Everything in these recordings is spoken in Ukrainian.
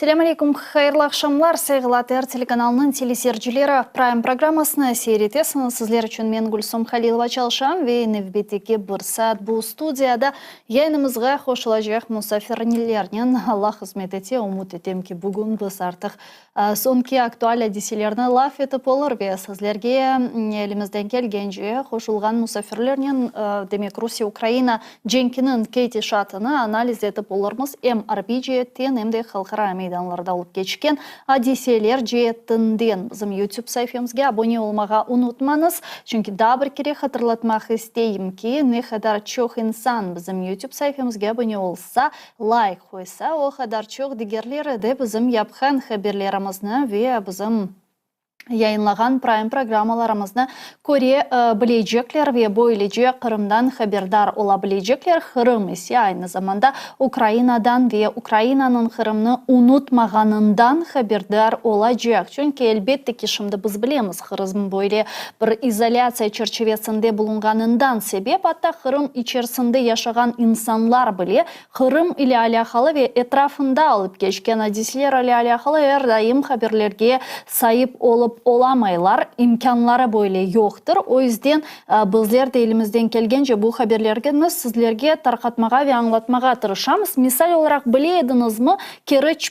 Selam алейкум, хайырлы акшамлар. Сайгылатыр телеканалының телесерджілері Prime программасына сейретесін. Сізлер үшін мен Гүлсім Халилова чалшам ве невбетеке бір сәт бұл студияда яйнымызға қошылажақ мұсафирлерінен Аллах қызмет ете ұмыт етем ки бүгін біз артық сонки актуалия деселеріні лаф етіп олыр ве сізлерге елімізден келген жүйе қошылған мұсафирлерінен демек Русия Украина женкінің кейте шатыны анализ етіп олырмыз МРБ жеттен емде халқара мейданларда олып кечкен адеселер жеттінден. Bizim YouTube sayfamızga abone olmağa unutmanız. Çünkü daha bir kere hatırlatmak isteyim ki ne kadar çok insan bizim YouTube sayfamızga abone olsa, like koysa, o kadar çok diğerleri de bizim yapkan haberlerimizni ve bizim yayınlagan Prime programmalarımızını көре білейecekler ve böylece Kırım'dan haberdar olabilecekler. Kırım ise aynı zamanda Ukrayna'dan ve Ukrayna'nın Kırım'ını unutmağanından haberdar olacak. Çünkü elbette ki şimdi biz bilemiz Kırım böyle bir izolasiya çerçevesinde bulunganından sebep hatta Kırım içerisinde yaşayan insanlar bile Kırım ile alakalı ve etrafında alıp geçken hadisler ile alakalı her daim haberlerge sahip olup olamaylar, imkanları böyle yoktur. O yüzden bizler de elimizden gelgence bu haberlerge sizlerge tarqatmağa ve anlatmağa tırışamız. Misal olarak bilediniz mi? Kerech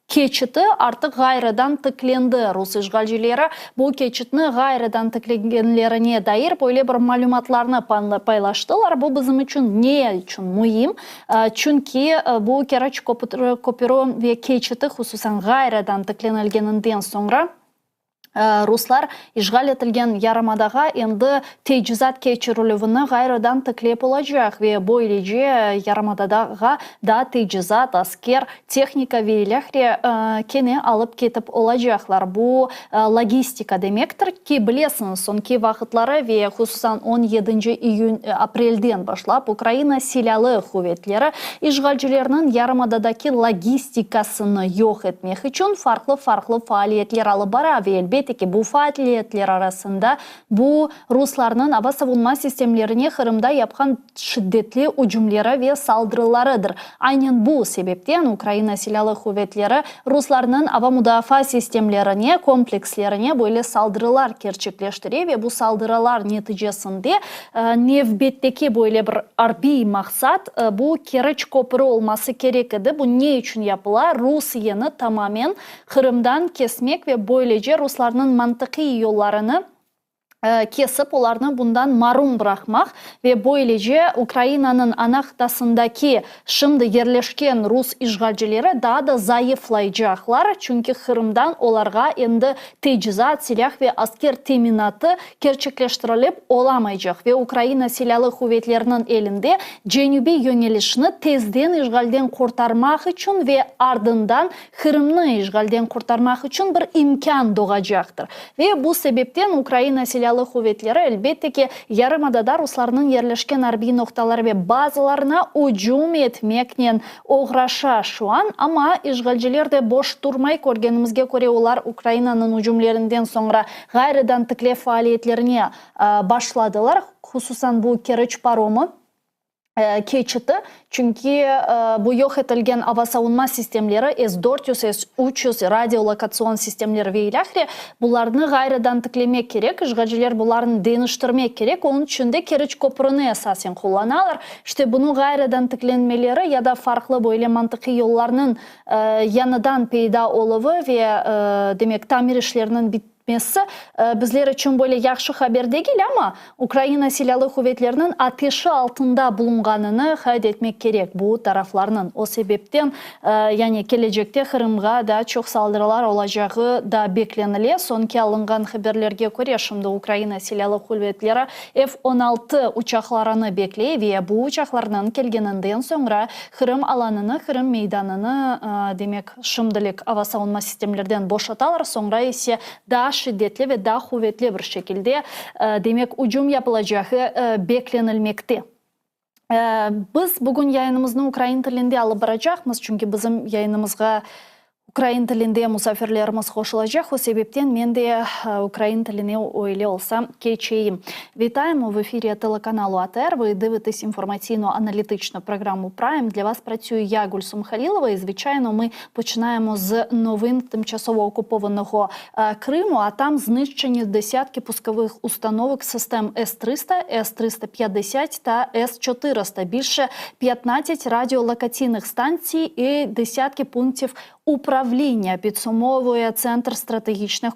keçiti artık gayridan tıklendi. Rus işgalcileri bu keçitini gayridan tıklengenlerine dair böyle bir malumatlarını paylaştılar. Bu bizim için ne için mühim? Çünkü bu Kerech kopuru ve keçiti hususan gayridan tıklenilgeninden sonra Ruslar işgal etilgen Yarımadağa endi tecizat keçirilivini gayridan tıklep olacak ve böylece Yarımadağa da tecizat, asker, texnika verilekre kene alıp ketip olacaklar. Bu logistika demektir ki bilesiniz sonki vakitları ve hususan 17 aprelden başlap Ukrayna silahlı kuvvetleri işgalcilerinin Yarımada'daki logistikasını yok etmek için farklı faaliyetler alıp bara ve elbette ki bu faaliyetler arasında bu Rusların hava savunma sistemlerine Kırım'da yapılan şiddetli hücumları ve saldırılarıdır. Aynen bu sebepten Ukrayna Silahlı Kuvvetleri Rusların hava müdafaa sistemlerine, komplekslerine böyle saldırılar gerçekleştiriyor ve bu saldırılar neticesinde nevbetteki böyle bir harbi maksat bu Kerech köprü olması gerekirdi. Bu ne için yapılar? Rusya'nı tamamen Kırım'dan kesmek ve böylece Rusların mantıki yollarını kesip onlarını bundan marum bırakmak ve böylece Ukrayna'nın ana kıtasındaki şimdi yerleşken Rus işgalcileri daha da zayıflayacaklar. Çünkü Kırım'dan onlarga endi tecizat, silah ve asker teminatı gerçekleştirilip olamayacak ve Ukrayna Silahlı Kuvvetlerinin elinde Cenubi yönelişini tezden işgalden kurtarmak için ve ardından Kırım'ı işgalden kurtarmak için bir imkan doğacaktır. Ve bu sebepten Ukrayna Silahlı Kuvvetleri elbette ki Yarımada'da Rusların yerleşken harbi noktaları ve bazalarına hücum etmekle uğraşa şu an ama işgalciler de boş durmayı görgenimizge göre onlar Ukrayna'nın hücumlarından sonra gayridan tıkle faaliyetlerine başladılar. Hususan bu Kerech paromu keçiti. Çünkü bu yok etilgen hava savunma sistemleri S-400, S-300 radyolokasyon sistemleri ve ilahri bunlarını gayridan tıklamak gerek. İşgalciler bunlarını deniştirmek gerek. Onun için de Kerech köprünü esasen kullanırlar. İşte bunu gayridan tıklanmeleri ya da farklı böyle mantıki yollarının yanıdan peyda oluvu ve demek tamir işlerinin bitmesi bizler için böyle yaxşı haber değil ama Ukrayna Silahlı Kuvvetlerinin ateşi altında bulunganını kaydetmek gerek bu taraflarının. O sebepten yani gelecekte Kırım'a da çok saldırılar olacağı da bekleniliyor. Sonki alıngan haberlerge göre şimdi Ukrayna Silahlı Kuvvetleri F-16 uçaklarını bekliyor ve bu uçaklarının gelgeninden sonra Kırım alanını, Kırım meydanını demek şimdilik hava savunma sistemlerden boşaltırlar. Sonra ise daha şiddetli ve daha kuvvetli bir şekilde demek hücum yapılacağı beklenilmekte. Biz bugün yayınımızı Ukrayna dilinde alıp baracağız çünkü bizim yayınımızga Украин тілінде мұсафирлеріміз қошылacak, о себептен мен де Украин тіліне ойлы олсам кечейім. Вітаємо в ефірі телеканалу АТР. Ви дивитесь інформаційно-аналітичну програму «Прайм». Для вас працюю я, Гульсум Халілова. І, звичайно, ми починаємо з новин тимчасово окупованого Криму, а там знищені десятки пускових установок систем С-300, С-350 та С-400. Більше 15 радіолокаційних станцій і десятки пунктів управління, підсумовує Центр стратегічних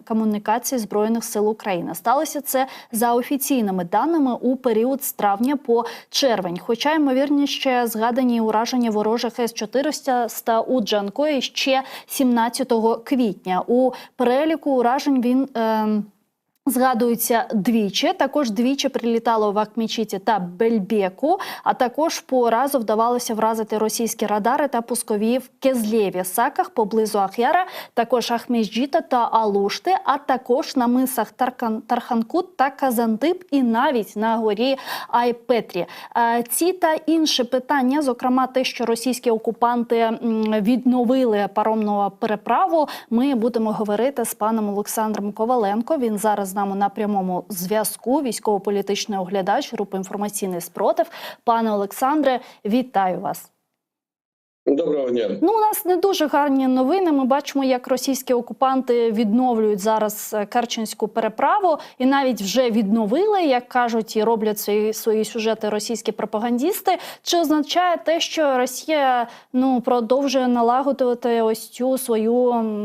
комунікацій Збройних сил України. Сталося це за офіційними даними у період з травня по червень. Хоча, ймовірніше, згадані ураження ворожих С-400 у Джанкої ще 17 квітня. У переліку уражень він згадується двічі. Також двічі прилітало в Ахмічіті та Бельбеку, а також по разу вдавалося вразити російські радари та пускові в Кезлєві, Саках поблизу Ахяра, також Ахмеджіта та Алушти, а також на мисах Тарханкут та Казантип і навіть на горі Айпетрі. Ці та інші питання, зокрема те, що російські окупанти відновили паромну переправу, ми будемо говорити з паном Олександром Коваленко. Він зараз з нами на прямому зв'язку, військово-політичний оглядач групи «Інформаційний спротив». Пане Олександре, вітаю вас. Доброго дня. У нас не дуже гарні новини. Ми бачимо, як російські окупанти відновлюють зараз Керченську переправу. І навіть вже відновили, як кажуть, і роблять свої сюжети російські пропагандісти. Чи означає те, що Росія продовжує налагодити ось цю свою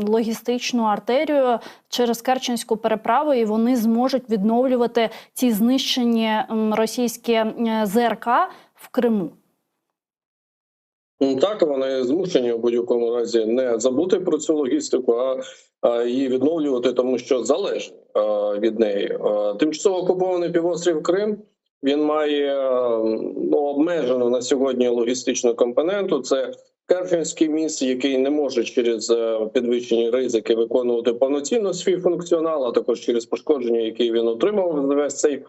логістичну артерію через Керченську переправу, і вони зможуть відновлювати ці знищені російські ЗРК в Криму? Так, вони змушені в будь-якому разі не забути про цю логістику, а її відновлювати, тому що залежні від неї. Тимчасово окупований півострів Крим, він має обмежену на сьогодні логістичну компоненту. Це Керченський міст, який не може через підвищені ризики виконувати повноцінно свій функціонал, а також через пошкодження, які він отримав за весь цей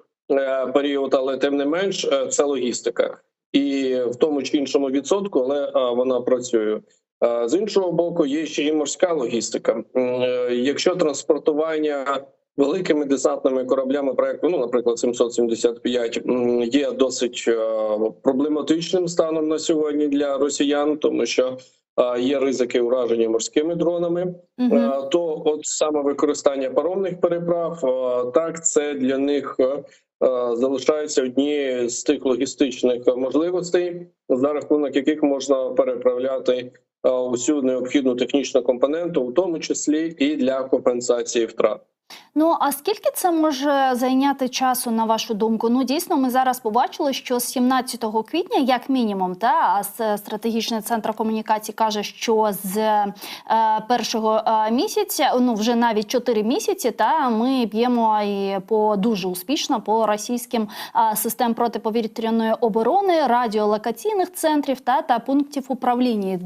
період, але тим не менш це логістика. І в тому чи іншому відсотку, але вона працює. З іншого боку, є ще і морська логістика. Якщо транспортування великими десантними кораблями проекту, наприклад, 775, є досить проблематичним станом на сьогодні для росіян, тому що є ризики ураження морськими дронами, то от саме використання паромних переправ, так, це для них залишаються одні з тих логістичних можливостей, за рахунок яких можна переправляти усю необхідну технічну компоненту, в тому числі і для компенсації втрат. А скільки це може зайняти часу, на вашу думку? Дійсно, ми зараз побачили, що з 17 квітня, як мінімум, а стратегічний центр комунікацій каже, що з першого місяця, вже навіть 4 місяці, ми б'ємо і дуже успішно по російським системам протиповітряної оборони, радіолокаційних центрів та пунктів управління.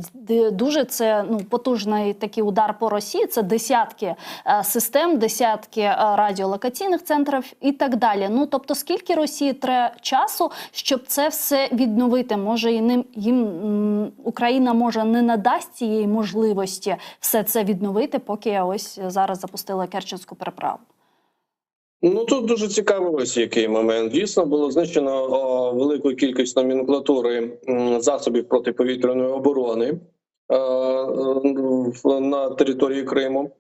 Дуже це потужний такий удар по Росії, це десятки систем, десятки радіолокаційних центрів і так далі. Тобто, скільки Росії треба часу, щоб це все відновити? Може, їм Україна не надасть цієї можливості все це відновити, поки ось зараз запустила Керченську переправу? Тут дуже цікавий ось який момент. Дійсно, було знищено велику кількість номенклатури засобів протиповітряної оборони на території Криму.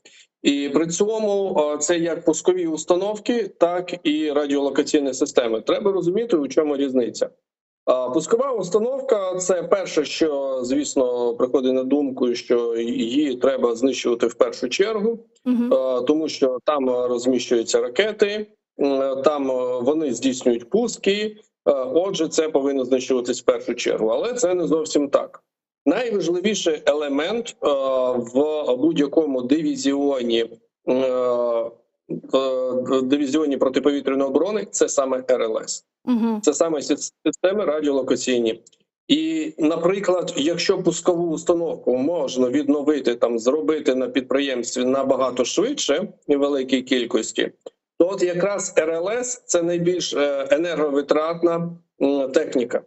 І при цьому це як пускові установки, так і радіолокаційні системи. Треба розуміти, у чому різниця. Пускова установка – це перше, що, звісно, приходить на думку, що її треба знищувати в першу чергу, тому що там розміщуються ракети, там вони здійснюють пуски, отже, це повинно знищуватись в першу чергу. Але це не зовсім так. Найважливіший елемент в будь-якому дивізіоні протиповітряної оборони – це саме РЛС. Це саме системи радіолокаційні. І, наприклад, якщо пускову установку можна відновити, зробити на підприємстві набагато швидше і в великій кількості, то от якраз РЛС – це найбільш енерговитратна техніка.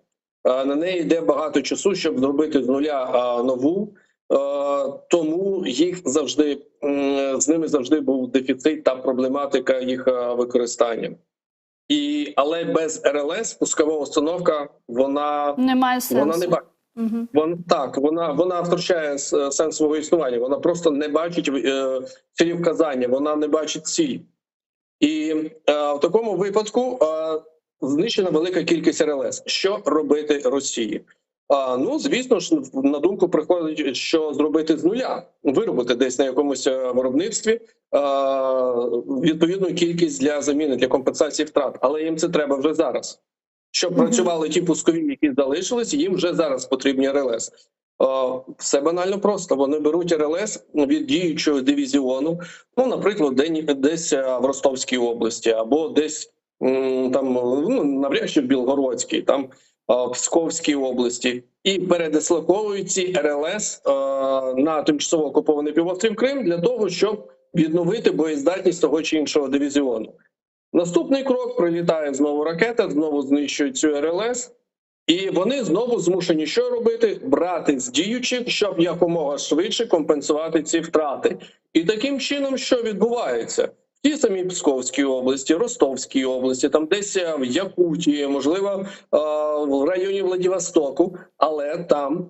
На неї йде багато часу, щоб зробити з нуля нову, тому з ними завжди був дефіцит та проблематика їх використання. Але без РЛС пускова установка, вона не має сенсу. Вона не бачить. Вона втрачає сенс свого існування. Вона просто не бачить цілі вказання, вона не бачить ціль. І в такому випадку знищена велика кількість РЛС. Що робити Росії? Звісно ж, на думку приходить, що зробити з нуля, виробити десь на якомусь виробництві відповідну кількість для заміни, для компенсації втрат. Але їм це треба вже зараз. Щоб працювали ті пускові, які залишились, їм вже зараз потрібні РЛС. Все банально просто. Вони беруть РЛС від діючого дивізіону, наприклад, десь в Ростовській області, або десь навряд чи в Білгородській, там в Псковській області, і передислоковують ці РЛС на тимчасово окупований півострів Крим для того, щоб відновити боєздатність того чи іншого дивізіону. Наступний крок: прилітає знову ракета, знову знищують цю РЛС, і вони знову змушені що робити? Брати з діючих, щоб якомога швидше компенсувати ці втрати. І таким чином, що відбувається? В тій самій Псковській області, Ростовській області, там десь в Якутії, можливо, в районі Владивостоку, але там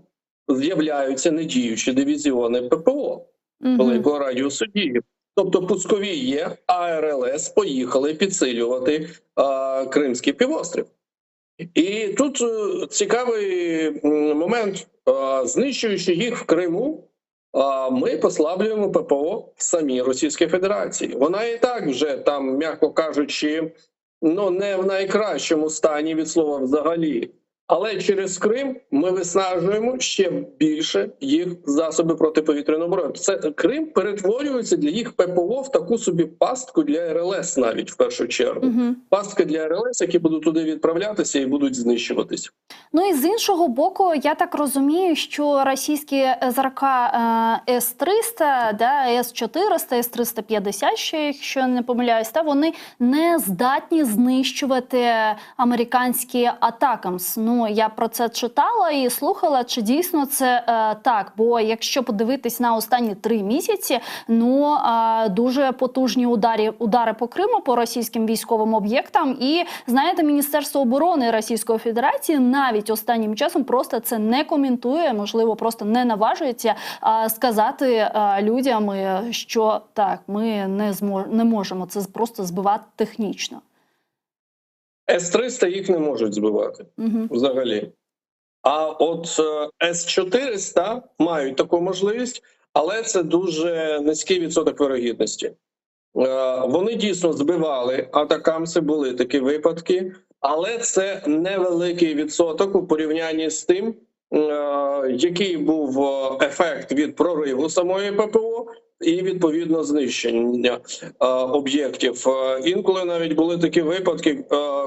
з'являються недіючі дивізіони ППО великого радіусу дії. Тобто пускові є, а РЛС поїхали підсилювати Кримський півострів. І тут цікавий момент. Знищуючи їх в Криму, ми послаблюємо ППО в самій Російській Федерації. Вона і так вже там, м'яко кажучи, не в найкращому стані від слова взагалі. Але через Крим ми виснажуємо ще більше їх засоби протиповітряної оборони. Крим перетворюється для їх ППО в таку собі пастку для РЛС навіть в першу чергу. Пастки для РЛС, які будуть туди відправлятися і будуть знищуватись. І з іншого боку, я так розумію, що російські ЗРК С-300, С-400, С-350, якщо не помиляюсь, вони не здатні знищувати американські атакамс. Я про це читала і слухала, чи дійсно це так. Бо якщо подивитись на останні 3 місяці, дуже потужні удари по Криму, по російським військовим об'єктам. І, знаєте, Міністерство оборони Російської Федерації навіть останнім часом просто це не коментує, можливо, просто не наважується сказати людям, що так, ми не можемо це просто збивати технічно. С-300 їх не можуть збивати взагалі. А от С-400 мають таку можливість, але це дуже низький відсоток вирогідності. Вони дійсно збивали атакамси, були такі випадки, але це невеликий відсоток у порівнянні з тим, який був ефект від прориву самої ППО і, відповідно, знищення об'єктів. Інколи навіть були такі випадки,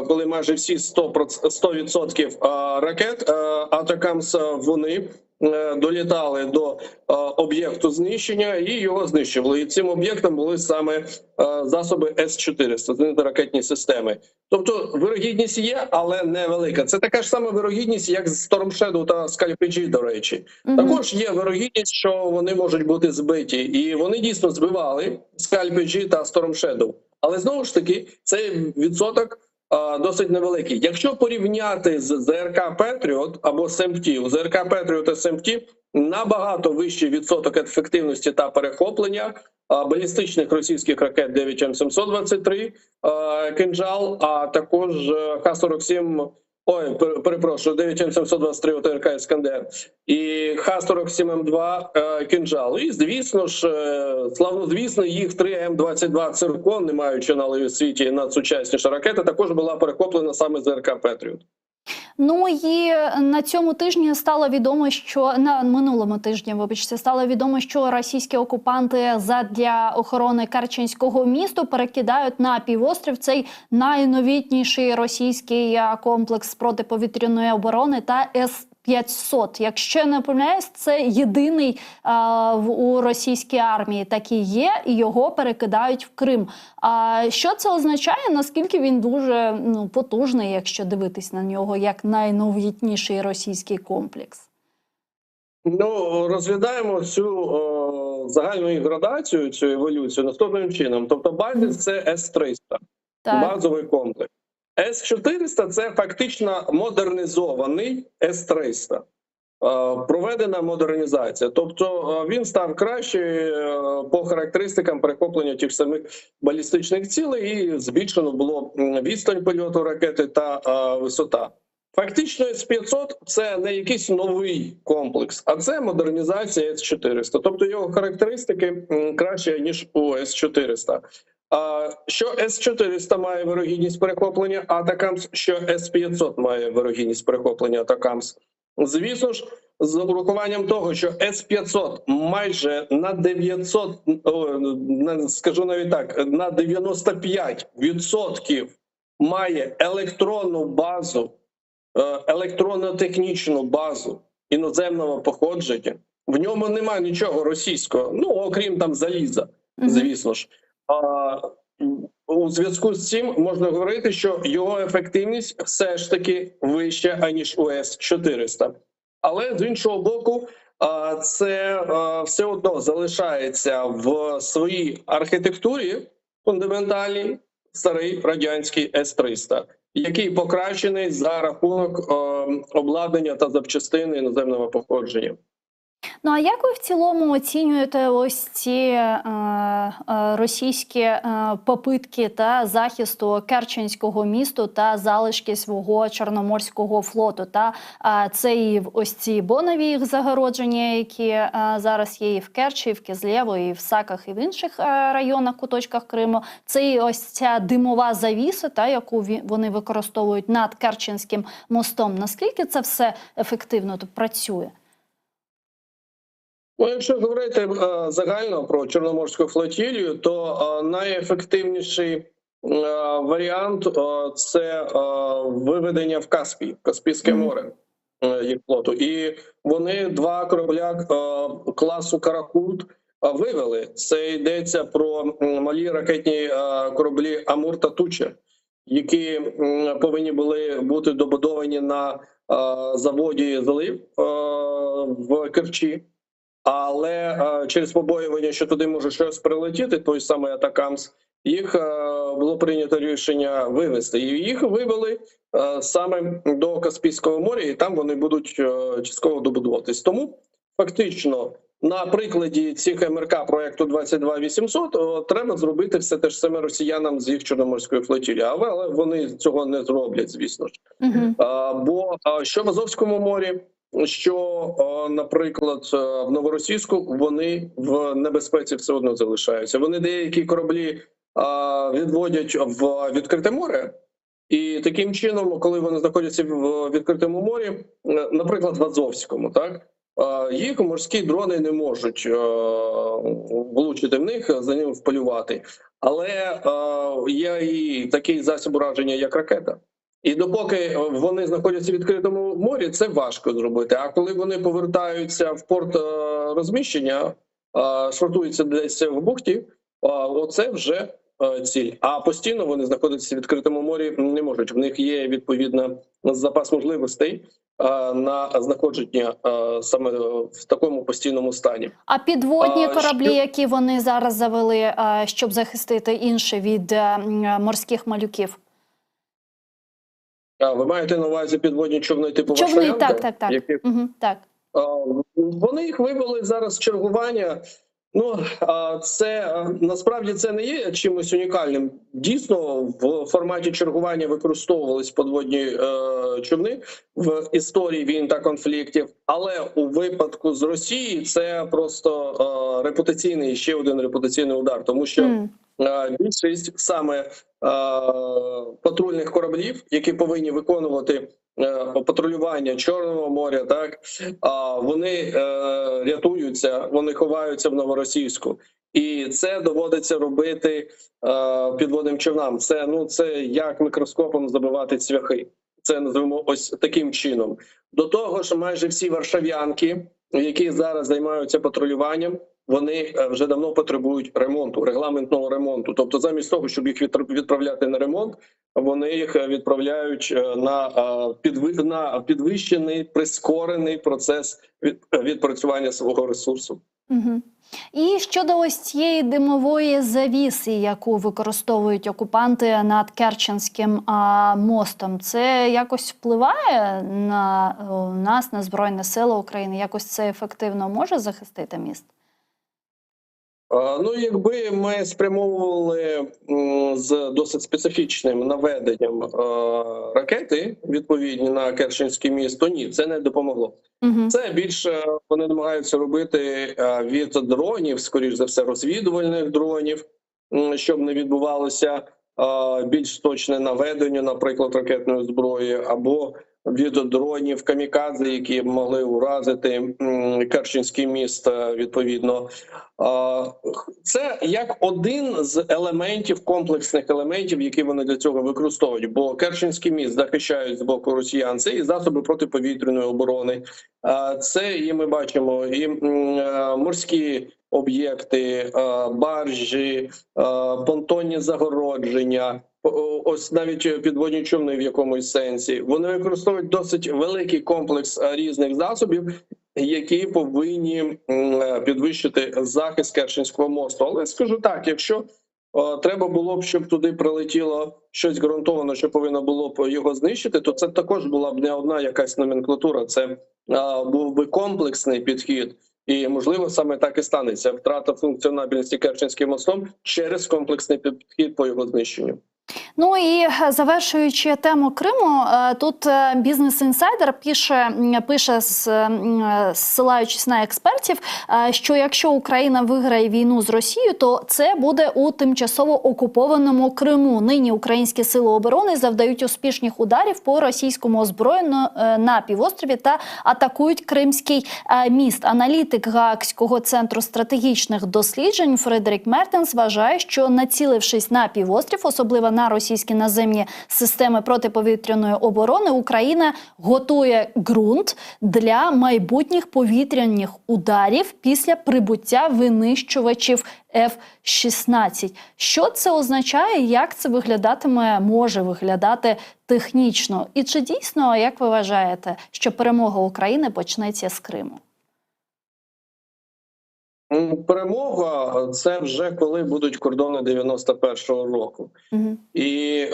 коли майже всі 100% ракет Атакамс, вони долітали до об'єкту знищення і його знищували. І цим об'єктом були саме засоби С-400, ракетні системи. Тобто вирогідність є, але невелика. Це така ж сама вирогідність, як з Storm Shadow та Scalp-G, до речі. Також є вирогідність, що вони можуть бути збиті. І вони дійсно збивали Scalp-G та Storm Shadow. Але знову ж таки, цей відсоток досить невеликий. Якщо порівняти з ЗРК Петріот або СМТ, у ЗРК Петріот та СМТ набагато вищий відсоток ефективності та перехоплення балістичних російських ракет 9М723 «Кинжал», а також Х-47, 9М723 ОТРК «Іскандер» і Х-47М2 «Кинжал». І, звісно ж, славнозвісно, їх 3 М22 «Циркон», не маючи аналогів у світі надсучасніша ракета, також була перехоплена саме ЗРК «Петріот». І на цьому тижні стало відомо, що на минулому тижні, вибачте, стало відомо, що російські окупанти задля охорони Керченського місту перекидають на півострів цей найновітніший російський комплекс протиповітряної оборони та С-500. Якщо не помиляюсь, це єдиний у російській армії такий є, і його перекидають в Крим. Що це означає? Наскільки він дуже потужний, якщо дивитись на нього, як найновітніший російський комплекс? Ну, розглядаємо цю загальну градацію, цю еволюцію наступним чином. Тобто базис – це С-300, Так. базовий комплекс. С-400 – це фактично модернізований С-300. Проведена модернізація. Тобто він став краще по характеристикам перехоплення тих самих балістичних цілей і збільшено було відстань польоту ракети та висота. Фактично С-500 – це не якийсь новий комплекс, а це модернізація С-400. Тобто його характеристики краще, ніж у С-400. Що С-400 має вирогідність перехоплення Атакамс, що С-500 має вирогідність перехоплення Атакамс. Звісно ж, з урахуванням того, що С-500 майже на 900, скажу навіть так, на 95% має електронну базу, електронно-технічну базу іноземного походження. В ньому немає нічого російського, ну, окрім там заліза, звісно ж. У зв'язку з цим можна говорити, що його ефективність все ж таки вища, аніж у С-400. Але, з іншого боку, це все одно залишається в своїй архітектурі фундаментальній старий радянський С-300, який покращений за рахунок обладнання та запчастин іноземного походження. Ну, а як ви в цілому оцінюєте ось ці російські попитки та захисту Керченського місту та залишки свого Чорноморського флоту? Та це і ось ці бонові їх загородження, які зараз є і в Керчі, і в Кизлєво, і в Саках, і в інших районах, куточках Криму. Це і ось ця димова завіса, та, яку вони використовують над Керченським мостом. Наскільки це все ефективно тут працює? Ну, якщо говорити загально про Чорноморську флотилію, то найефективніший варіант – це виведення в Каспій, Каспійське море їх флоту. І вони 2 корабля класу «Каракурт» вивели. Це йдеться про малі ракетні кораблі «Амур» та «Туча», які повинні були бути добудовані на заводі «Залив» в Керчі. Але через побоювання, що туди може щось прилетіти, той самий Атакамс, їх було прийнято рішення вивезти. І їх вивели саме до Каспійського моря, і там вони будуть частково добудуватись. Тому фактично на прикладі цих МРК проєкту 22800 треба зробити все те ж саме росіянам з їх Чорноморської флотилії. Але вони цього не зроблять, звісно ж. Бо що в Азовському морі, що, наприклад, в Новоросійську, вони в небезпеці все одно залишаються. Вони деякі кораблі відводять в відкрите море, і таким чином, коли вони знаходяться в відкритому морі, наприклад, в Азовському, так, їх морські дрони не можуть влучити в них, за ним вполювати. Але є і такий засіб ураження, як ракета. І допоки вони знаходяться в відкритому морі, це важко зробити. А коли вони повертаються в порт розміщення, швартуються десь в бухті, оце вже ціль. А постійно вони знаходяться в відкритому морі не можуть. В них є відповідно запас можливостей на знаходження саме в такому постійному стані. А підводні кораблі, які вони зараз завели, щоб захистити інші від морських малюків? Ви маєте на увазі підводні човни типу Човни, Вашарянка? так. Які... Так. Вони їх вивели зараз чергування. Ну, це насправді це не є чимось унікальним. Дійсно, в форматі чергування використовувались подводні човни в історії війн та конфліктів. Але у випадку з Росії це просто репутаційний, ще один репутаційний удар, тому що більшість саме патрульних кораблів, які повинні виконувати патрулювання Чорного моря, так, вони рятуються, вони ховаються в Новоросійську. І це доводиться робити підводним човнам. Це як мікроскопом забивати цвяхи. Це називаємо ось таким чином. До того ж, майже всі варшавянки, які зараз займаються патрулюванням, вони вже давно потребують ремонту, регламентного ремонту. Тобто, замість того, щоб їх відправляти на ремонт, вони їх відправляють на підвищений, прискорений процес відпрацювання свого ресурсу. Угу. І щодо ось цієї димової завіси, яку використовують окупанти над Керченським мостом, це якось впливає на нас, на Збройні Сили України? Якось це ефективно може захистити міст? Ну, якби ми спрямовували з досить специфічним наведенням ракети відповідні на Керченське міст, то ні, це не допомогло. Це більше вони намагаються робити від дронів, скоріш за все, розвідувальних дронів, щоб не відбувалося більш точне наведення, наприклад, ракетної зброї, або від дронів камікадзе, які могли уразити Керченський міст відповідно. Це як один з елементів, комплексних елементів, які вони для цього використовують. Бо Керченський міст захищають з боку росіян, це і засоби протиповітряної оборони. Це і ми бачимо і морські об'єкти, баржі, понтонні загородження, ось навіть підводні човни в якомусь сенсі. Вони використовують досить великий комплекс різних засобів, які повинні підвищити захист Керченського мосту. Але скажу так, якщо треба було б, щоб туди прилетіло щось ґрунтовано, що повинно було б його знищити, то це також була б не одна якась номенклатура, це був би комплексний підхід. І, можливо, саме так і станеться втрата функціональності Керченським мостом через комплексний підхід по його знищенню. Ну і завершуючи тему Криму, тут Business Insider пише, зсилаючись на експертів, що якщо Україна виграє війну з Росією, то це буде у тимчасово окупованому Криму. Нині українські сили оборони завдають успішних ударів по російському озброєнню на півострові та атакують Кримський міст. Аналітик Гаазького центру стратегічних досліджень Фредерік Мертенс вважає, що націлившись на півострів, особливо на російські наземні системи протиповітряної оборони, Україна готує ґрунт для майбутніх повітряних ударів після прибуття винищувачів F-16. Що це означає, як це може виглядати технічно? І чи дійсно, як ви вважаєте, що перемога України почнеться з Криму? Перемога – це вже коли будуть кордони 91-го року. І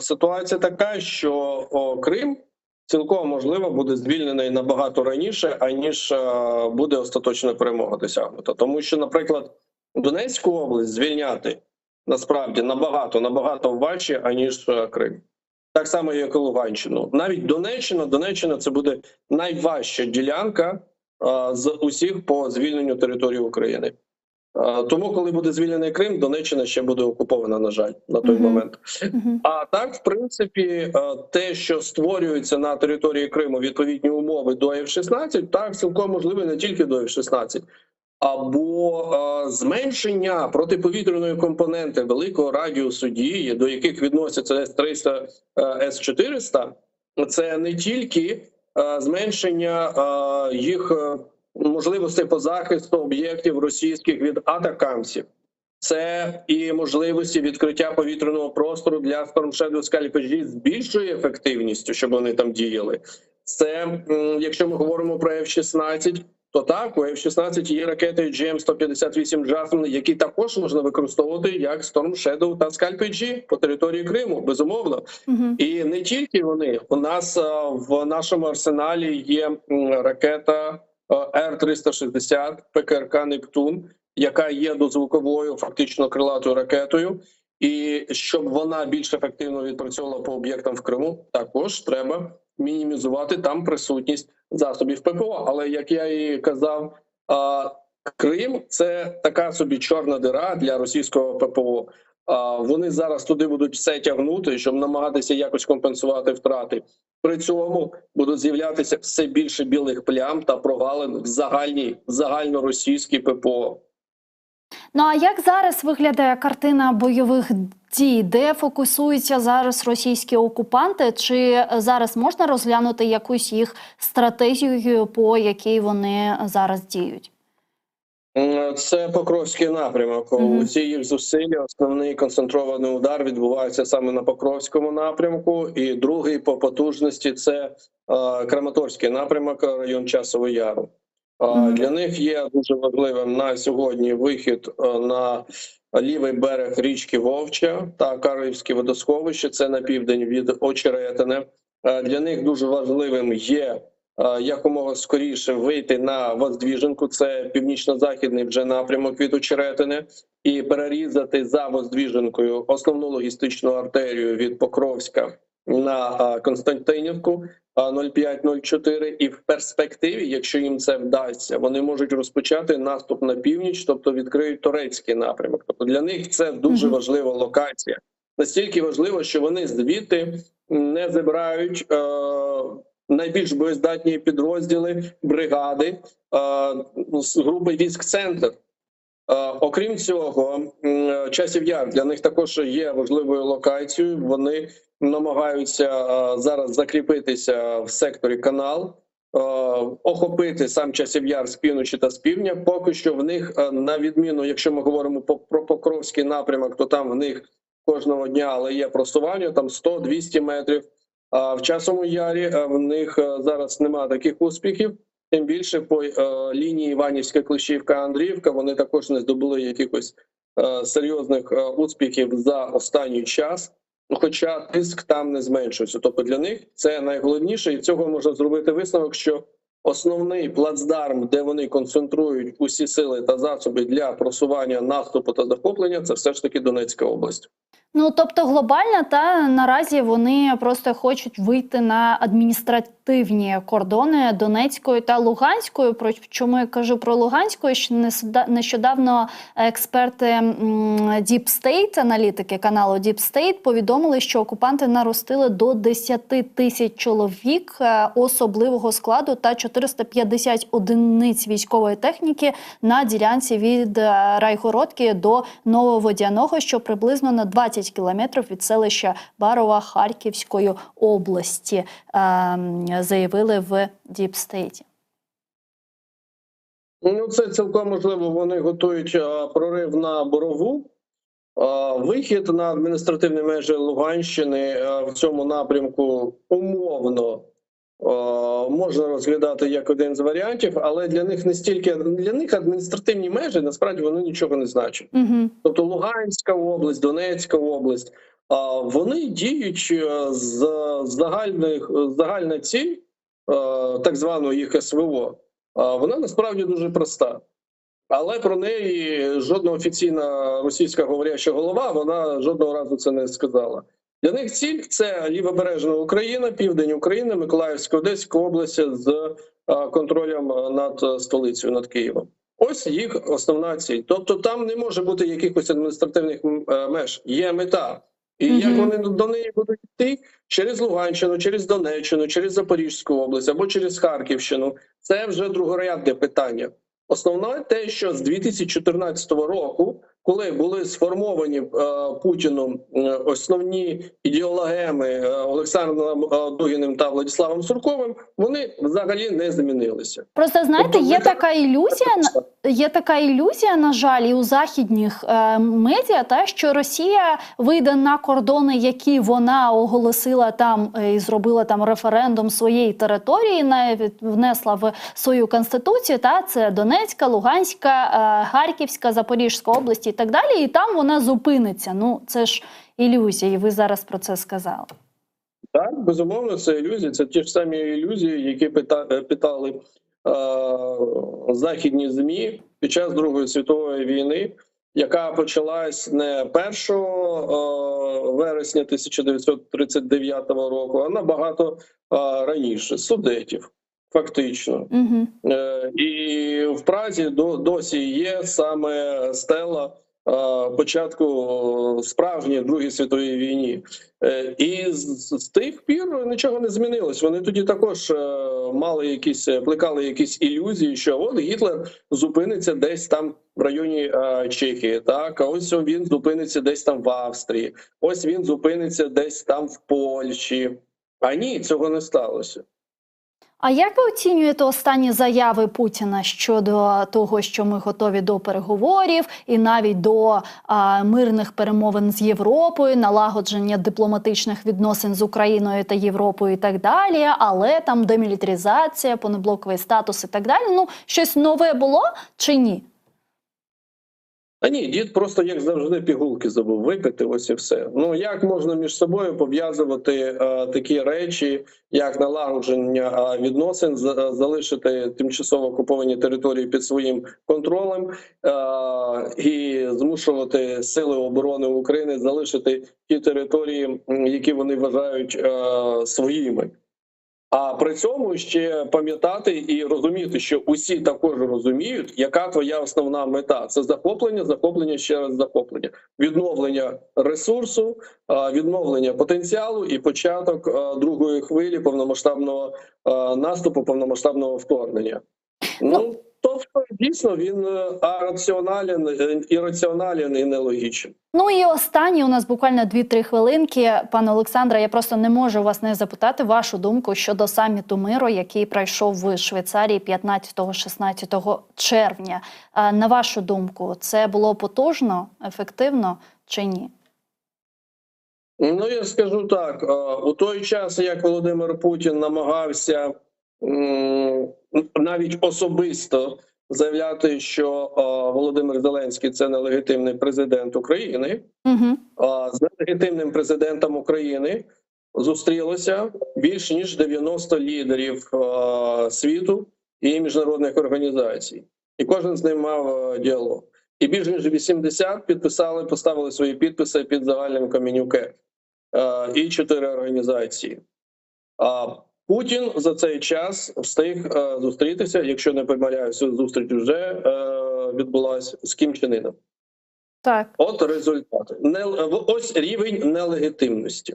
ситуація така, що Крим цілком можливо буде звільнений набагато раніше, аніж буде остаточна перемога досягнута. Тому що, наприклад, Донецьку область звільняти насправді набагато важче, аніж Крим. Так само, як і Луганщину. Навіть Донеччина – це буде найважча ділянка з усіх по звільненню території України. Тому, коли буде звільнений Крим, Донеччина ще буде окупована, на жаль, на той момент. А так, в принципі, те, що створюється на території Криму відповідні умови до F-16, так, цілком можливо не тільки до F-16, або зменшення протиповітряної компоненти великого радіусу дії, до яких відносяться С-300, С-400, це не тільки зменшення їх можливостей по захисту об'єктів російських від атакамсів. Це і можливості відкриття повітряного простору для Storm Shadow Scalp G з більшою ефективністю, щоб вони там діяли. Це, якщо ми говоримо про F-16, то так, у F-16 є ракети GM-158 Javelin, які також можна використовувати як Storm Shadow та Scalp G по території Криму, безумовно. І не тільки вони. У нас в нашому арсеналі є ракета Р-360 ПКРК «Нептун», яка є дозвуковою, фактично крилатою ракетою. І щоб вона більш ефективно відпрацьовувала по об'єктам в Криму, також треба мінімізувати там присутність засобів ППО. Але, як я і казав, Крим – це така собі чорна дира для російського ППО. Вони зараз туди будуть все тягнути, щоб намагатися якось компенсувати втрати. При цьому будуть з'являтися все більше білих плям та прогалин в загальноросійській ППО. Ну а як зараз виглядає картина бойових дій? Де фокусуються зараз російські окупанти? Чи зараз можна розглянути якусь їх стратегію, по якій вони зараз діють? Це Покровський напрямок. Усі їх зусилля, основний концентрований удар відбувається саме на Покровському напрямку. І другий по потужності – це Краматорський напрямок, район Часового Яру. Для них є дуже важливим на сьогодні вихід на лівий берег річки Вовча та Карлівське водосховище, це на південь від Очеретине. Для них дуже важливим є якомога скоріше вийти на Воздвіженку, це північно-західний вже напрямок від Очеретини, і перерізати за Воздвіженкою основну логістичну артерію від Покровська на Константинівку 05-04, і в перспективі, якщо їм це вдасться, вони можуть розпочати наступ на північ, тобто відкриють турецький напрямок. Тобто для них це дуже важлива локація. Настільки важливо, що вони звідти не забирають найбільш боєздатні підрозділи, бригади з групи військ «Центр». Окрім цього, Часів Яр для них також є важливою локацією. Вони намагаються зараз закріпитися в секторі Канал, охопити сам Часів Яр з півночі та з півдня. Поки що в них, на відміну, якщо ми говоримо про Покровський напрямок, то там в них кожного дня, але є просування, там 100-200 метрів. А в Часовому Ярі в них зараз немає таких успіхів. Тим більше по лінії Іванівська, Клещівка, Андріївка вони також не здобули якихось серйозних успіхів за останній час, хоча тиск там не зменшується. Тобто для них це найголовніше, і цього можна зробити висновок, що основний плацдарм, де вони концентрують усі сили та засоби для просування наступу та захоплення, це все ж таки Донецька область. Ну, тобто глобально, та наразі вони просто хочуть вийти на адміністративні кордони Донецької та Луганської. Про чому я кажу про Луганську? Що нещодавно експерти Deep State, аналітики каналу Deep State, повідомили, що окупанти наростили до 10 тисяч чоловік особливого складу та 450 одиниць військової техніки на ділянці від Райгородки до Нововодяного, що приблизно на 20 кілометрів від селища Барова Харківської області, заявили в Deep State. Ну, це цілком можливо. Вони готують прорив на Борову. Вихід на адміністративні межі Луганщини в цьому напрямку умовно можна розглядати як один з варіантів, але для них не стільки, для них адміністративні межі, насправді, вони нічого не значать. Тобто Луганська область, Донецька область, вони діють з загальна ціль, так званого їх СВО, вона насправді дуже проста. Але про неї жодна офіційна російська говоряща голова, вона жодного разу це не сказала. Для них ціль – це лівобережна Україна, південь України, Миколаївська, Одеська область з контролем над столицею, над Києвом. Ось їх основна ціль. Тобто там не може бути якихось адміністративних меж, є мета. І як вони до неї будуть йти? Через Луганщину, через Донеччину, через Запорізьку область або через Харківщину – це вже другорядне питання. Основне те, що з 2014 року, коли були сформовані Путіном основні ідеологеми Олександром Дугіним та Владиславом Сурковим, вони взагалі не змінилися. Просто, знаєте, є така ілюзія, на жаль, і у західних медіа, що Росія вийде на кордони, які вона оголосила там і зробила там референдум своєї території, навіть внесла в свою конституцію, це Донецька, Луганська, Харківська, Запорізька області і так далі, і там вона зупиниться. Ну, це ж ілюзія, і ви зараз про це сказали. Так, безумовно, це ілюзії. Це ті ж самі ілюзії, які питали західні ЗМІ під час Другої світової війни, яка почалась не 1 вересня 1939 року, а набагато раніше, з Судетів. Фактично. І в Празі досі є саме стела початку справжньої Другої світової війни. І з тих пір нічого не змінилось. Вони тоді також плекали якісь ілюзії, що от Гітлер зупиниться десь там в районі Чехії, так, а ось він зупиниться десь там в Австрії, ось він зупиниться десь там в Польщі. А ні, цього не сталося. А як ви оцінюєте останні заяви Путіна щодо того, що ми готові до переговорів і навіть до мирних перемовин з Європою, налагодження дипломатичних відносин з Україною та Європою і так далі, але там демілітаризація, понеблоковий статус і так далі? Ну, щось нове було чи ні? А ні, дід просто, як завжди, пігулки забув випити, ось і все. Ну, як можна між собою пов'язувати такі речі, як налагодження відносин, залишити тимчасово окуповані території під своїм контролем і змушувати Сили оборони України залишити ті території, які вони вважають своїми. А при цьому ще пам'ятати і розуміти, що усі також розуміють, яка твоя основна мета. Це захоплення, ще раз захоплення, відновлення ресурсу, відновлення потенціалу і початок другої хвилі повномасштабного наступу, повномасштабного вторгнення. Ну, тобто, дійсно, він ірраціонален і нелогічний. Ну і останнє, у нас буквально 2-3 хвилинки. Пане Олександре, я просто не можу вас не запитати вашу думку щодо саміту миру, який пройшов в Швейцарії 15-16 червня. На вашу думку, це було потужно, ефективно чи ні? Ну, я скажу так. У той час, як Володимир Путін намагався навіть особисто заявляти, що Володимир Зеленський – це нелегітимний президент України, з нелегітимним президентом України зустрілося більш ніж 90 лідерів світу і міжнародних організацій. І кожен з ним мав діалог. І більш ніж 80 поставили свої підписи під загальним комюніке. І 4 організації. Путін за цей час встиг зустрітися, якщо не помиляюся, зустріч вже відбулася з Кім Чен Іном. Так. От результат. Ось рівень нелегітимності.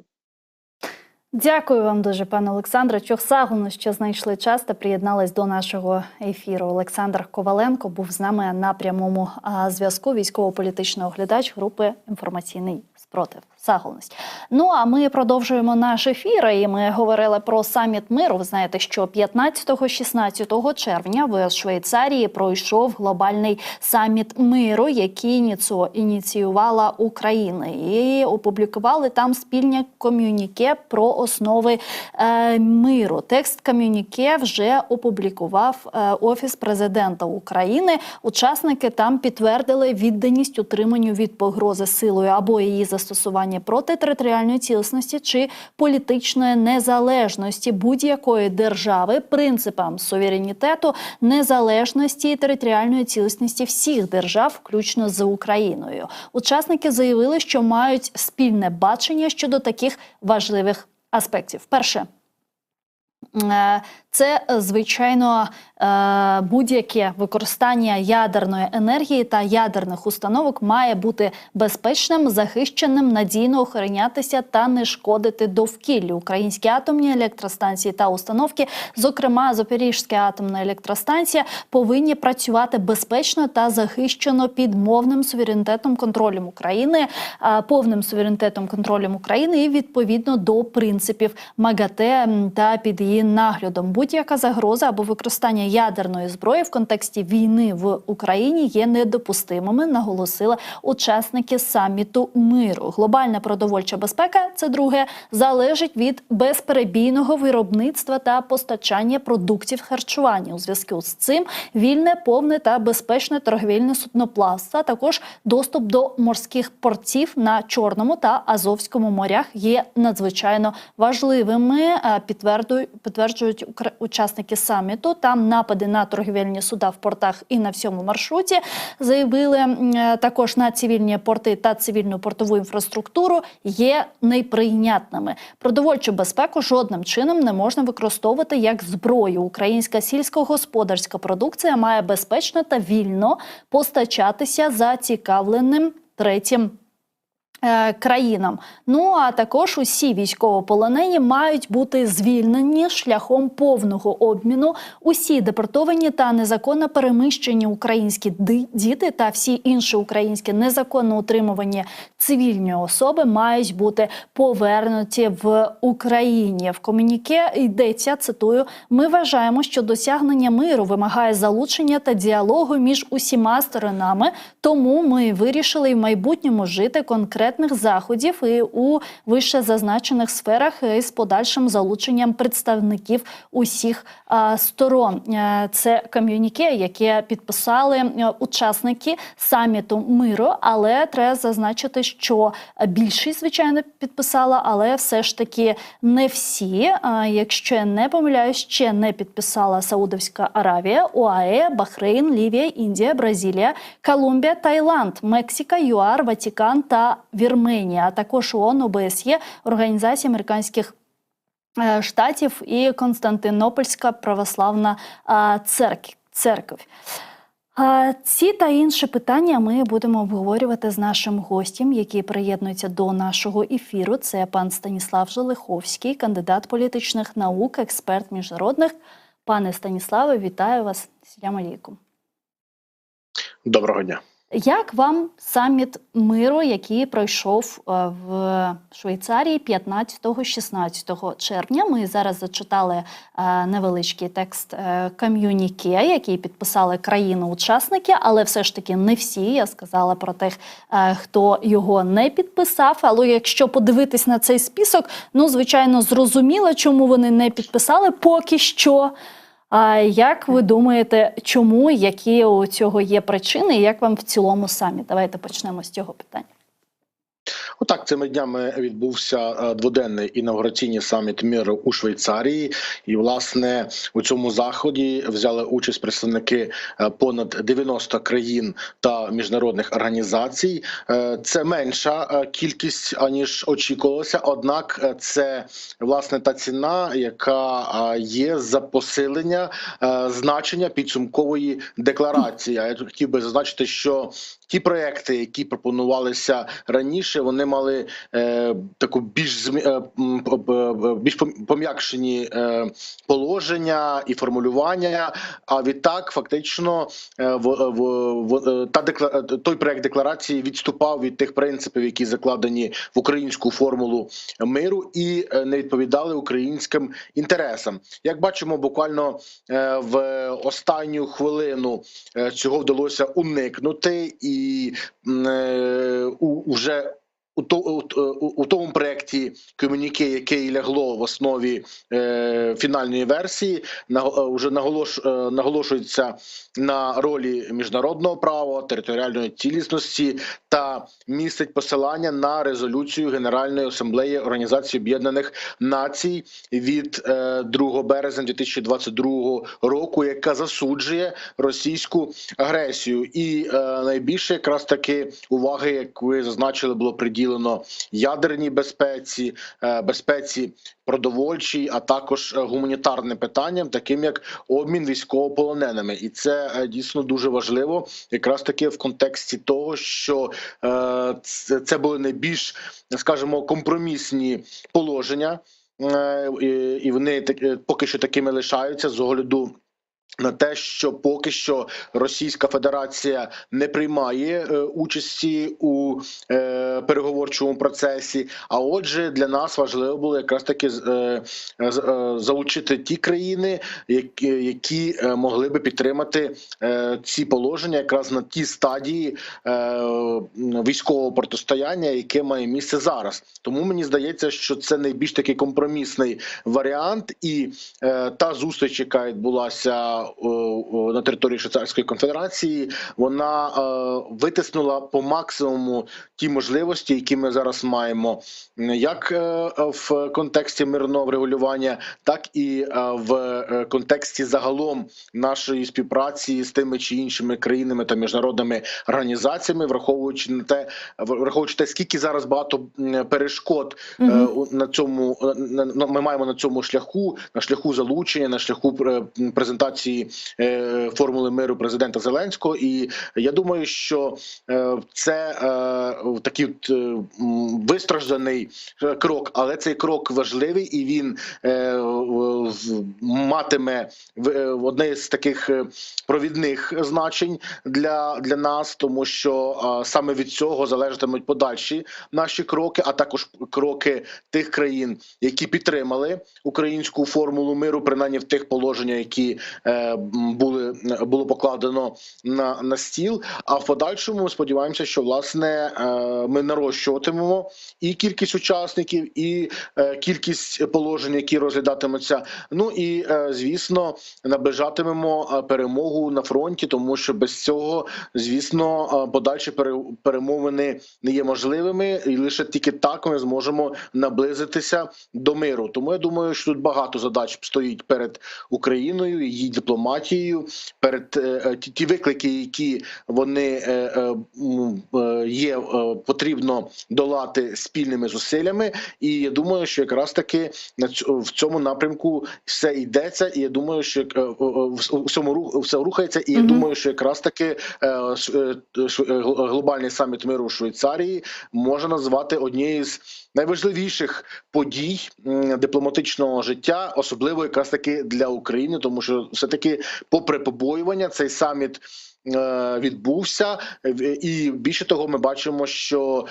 Дякую вам дуже, пане Олександре. Чохсагуну, що знайшли час та приєднались до нашого ефіру. Олександр Коваленко був з нами на прямому зв'язку, військово-політичний оглядач групи «Інформаційний спротив». Сагулність. Ну, а ми продовжуємо наш ефір, і ми говорили про саміт миру. Ви знаєте, що 15-16 червня в Швейцарії пройшов глобальний саміт миру, який ініціювала Україна. І опублікували там спільне комюніке про основи миру. Текст комюніке вже опублікував Офіс президента України. Учасники там підтвердили відданість утриманню від погрози силою або її застосування проти територіальної цілісності чи політичної незалежності будь-якої держави, принципам суверенітету, незалежності і територіальної цілісності всіх держав, включно з Україною. Учасники заявили, що мають спільне бачення щодо таких важливих аспектів. Перше. Це, звичайно, будь-яке використання ядерної енергії та ядерних установок має бути безпечним, захищеним, надійно охоронятися та не шкодити довкіллю. Українські атомні електростанції та установки, зокрема Запорізька атомна електростанція, повинні працювати безпечно та захищено під повним суверенітетом контролем України, і відповідно до принципів МАГАТЕ та під її наглядом. Будь-яка загроза або використання ядерної зброї в контексті війни в Україні є недопустимими, наголосили учасники саміту миру. Глобальна продовольча безпека, це друге, залежить від безперебійного виробництва та постачання продуктів харчування. У зв'язку з цим вільне, повне та безпечне торгівельне судноплавство, а також доступ до морських портів на Чорному та Азовському морях є надзвичайно важливими, підтверджують учасники саміту. Там напади на торгівельні суда в портах і на всьому маршруті, заявили, також на цивільні порти та цивільну портову інфраструктуру є неприйнятними. Продовольчу безпеку жодним чином не можна використовувати як зброю. Українська сільськогосподарська продукція має безпечно та вільно постачатися зацікавленим третім країнам. Ну, а також усі військовополонені мають бути звільнені шляхом повного обміну. Усі депортовані та незаконно переміщені українські діти та всі інші українські незаконно утримувані цивільні особи мають бути повернуті в Україні. В комюніке йдеться, цитую, «Ми вважаємо, що досягнення миру вимагає залучення та діалогу між усіма сторонами, тому ми вирішили в майбутньому жити конкретних заходів і у вище зазначених сферах із подальшим залученням представників усіх сторон». Це ком'юніке, яке підписали учасники саміту миру, але треба зазначити, що більшість, звичайно, підписала, але все ж таки не всі. Якщо я не помиляюсь, ще не підписала Саудовська Аравія, ОАЕ, Бахрейн, Лівія, Індія, Бразилія, Колумбія, Таїланд, Мексика, ЮАР, Ватикан та Вірменія, а також ООН, ОБСЄ, Організація Американських Штатів і Константинопольська православна церква. Ці та інші питання ми будемо обговорювати з нашим гостем, який приєднується до нашого ефіру. Це пан Станіслав Желиховський, кандидат політичних наук, експерт міжнародних. Пане Станіславе, вітаю вас. Салям алейкум. Доброго дня. Як вам саміт миру, який пройшов в Швейцарії 15-16 червня? Ми зараз зачитали невеличкий текст ком'юніке, який підписали країни-учасники, але все ж таки не всі. Я сказала про тих, хто його не підписав. Але якщо подивитись на цей список, ну, звичайно, зрозуміло, чому вони не підписали поки що. А як ви думаєте, чому, які у цього є причини, і як вам в цілому саміт? Давайте почнемо з цього питання. Отак, цими днями відбувся дводенний інавгураційний саміт миру у Швейцарії. І, власне, у цьому заході взяли участь представники понад 90 країн та міжнародних організацій. Це менша кількість, аніж очікувалося, однак це, власне, та ціна, яка є за посилення значення підсумкової декларації. А я хотів би зазначити, що ті проекти, які пропонувалися раніше, вони мали таку більш пом'якшені положення і формулювання. А відтак, фактично, той проект декларації відступав від тих принципів, які закладені в українську формулу миру, і не відповідали українським інтересам. Як бачимо, буквально в останню хвилину цього вдалося уникнути, і вже у тому проєкті ком'юніке, яке лягло в основі фінальної версії, вже наголошується на ролі міжнародного права, територіальної цілісності та містить посилання на резолюцію Генеральної асамблеї Організації Об'єднаних Націй від 2 березня 2022 року, яка засуджує російську агресію. І найбільше якраз таки уваги, як ви зазначили, було приділено ядерній безпеці, безпеці продовольчій, а також гуманітарним питанням, таким як обмін військовополоненими. І це дійсно дуже важливо, якраз таки в контексті того, що це були найбільш, скажімо, компромісні положення, і вони поки що такими лишаються з огляду на те, що поки що Російська Федерація не приймає участі у переговорчому процесі, а отже для нас важливо було якраз таки залучити ті країни, які могли би підтримати ці положення якраз на ті стадії військового протистояння, яке має місце зараз. Тому мені здається, що це найбільш такий компромісний варіант, і та зустріч, яка відбулася на території Швейцарської конфедерації, вона витиснула по максимуму ті можливості, які ми зараз маємо, як в контексті мирного врегулювання, так і в контексті загалом нашої співпраці з тими чи іншими країнами та міжнародними організаціями, враховуючи те, скільки зараз багато перешкод на цьому ми маємо на цьому шляху, на шляху залучення, на шляху презентації імплементації формули миру президента Зеленського. І я думаю, що це такий вистражданий крок, але цей крок важливий, і він матиме одне з таких провідних значень для нас, тому що саме від цього залежатимуть подальші наші кроки, а також кроки тих країн, які підтримали українську формулу миру, принаймні в тих положеннях, які було покладено на стіл. А в подальшому ми сподіваємося, що власне ми нарощуватимемо і кількість учасників, і кількість положень, які розглядатимуться. Ну і звісно, наближатимемо перемогу на фронті, тому що без цього, звісно, подальші перемовини не є можливими, і лише тільки так ми зможемо наблизитися до миру. Тому я думаю, що тут багато задач стоїть перед Україною, її дипломатією, перед ті виклики, які вони є, потрібно долати спільними зусиллями. І я думаю, що якраз таки в цьому напрямку все йдеться, і я думаю, що все рухається, і я думаю, що якраз таки глобальний саміт миру в Швейцарії можна назвати однією з найважливіших подій дипломатичного життя, особливо якраз таки для України, тому що все-таки попри побоювання цей саміт відбувся, і більше того, ми бачимо, що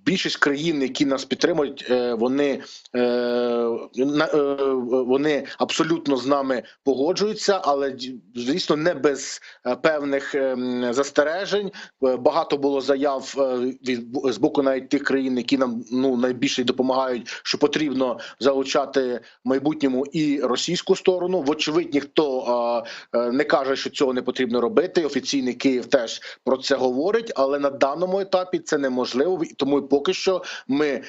більшість країн, які нас підтримують, вони абсолютно з нами погоджуються, але, звісно, не без певних застережень. Багато було заяв з боку навіть тих країн, які нам найбільше допомагають, що потрібно залучати в майбутньому і російську сторону. Вочевидь, ніхто не каже, що цього не потрібно робити. Офіційний Київ теж про це говорить, але на даному етапі це неможливо. Тому поки що ми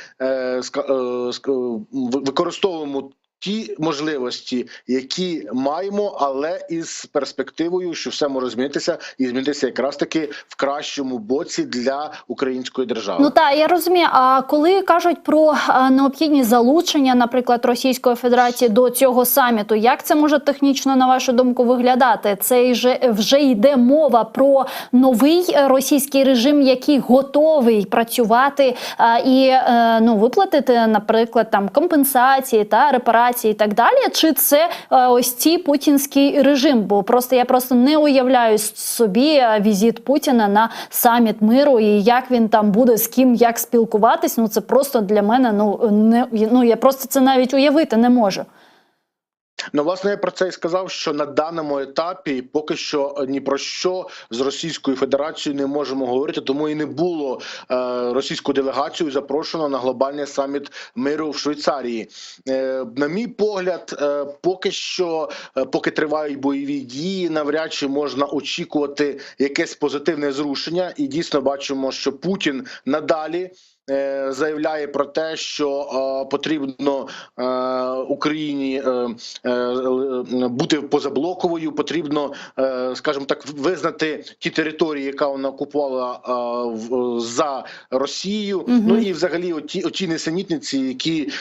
використовуємо ті можливості, які маємо, але із перспективою, що все може змінитися, і змінитися якраз таки в кращому боці для української держави. Ну так, я розумію. А коли кажуть про необхідність залучення, наприклад, Російської Федерації до цього саміту, як це може технічно, на вашу думку, виглядати? Це вже йде мова про новий російський режим, який готовий працювати і виплатити, наприклад, там компенсації та репарації і так далі, чи це ось цей путінський режим? Бо я просто не уявляю собі візит Путіна на саміт миру і як він там буде, з ким, як спілкуватись. Це просто для мене, я просто це навіть уявити не можу. Власне, я про це і сказав, що на даному етапі поки що ні про що з Російською Федерацією не можемо говорити, тому і не було російську делегацію запрошено на глобальний саміт миру в Швейцарії. На мій погляд, поки що, поки тривають бойові дії, навряд чи можна очікувати якесь позитивне зрушення. І дійсно бачимо, що Путін надалі заявляє про те, що потрібно Україні бути позаблоковою, потрібно, скажімо так, визнати ті території, яка вона окупувала за Росією. Ну і взагалі оті несенітниці, які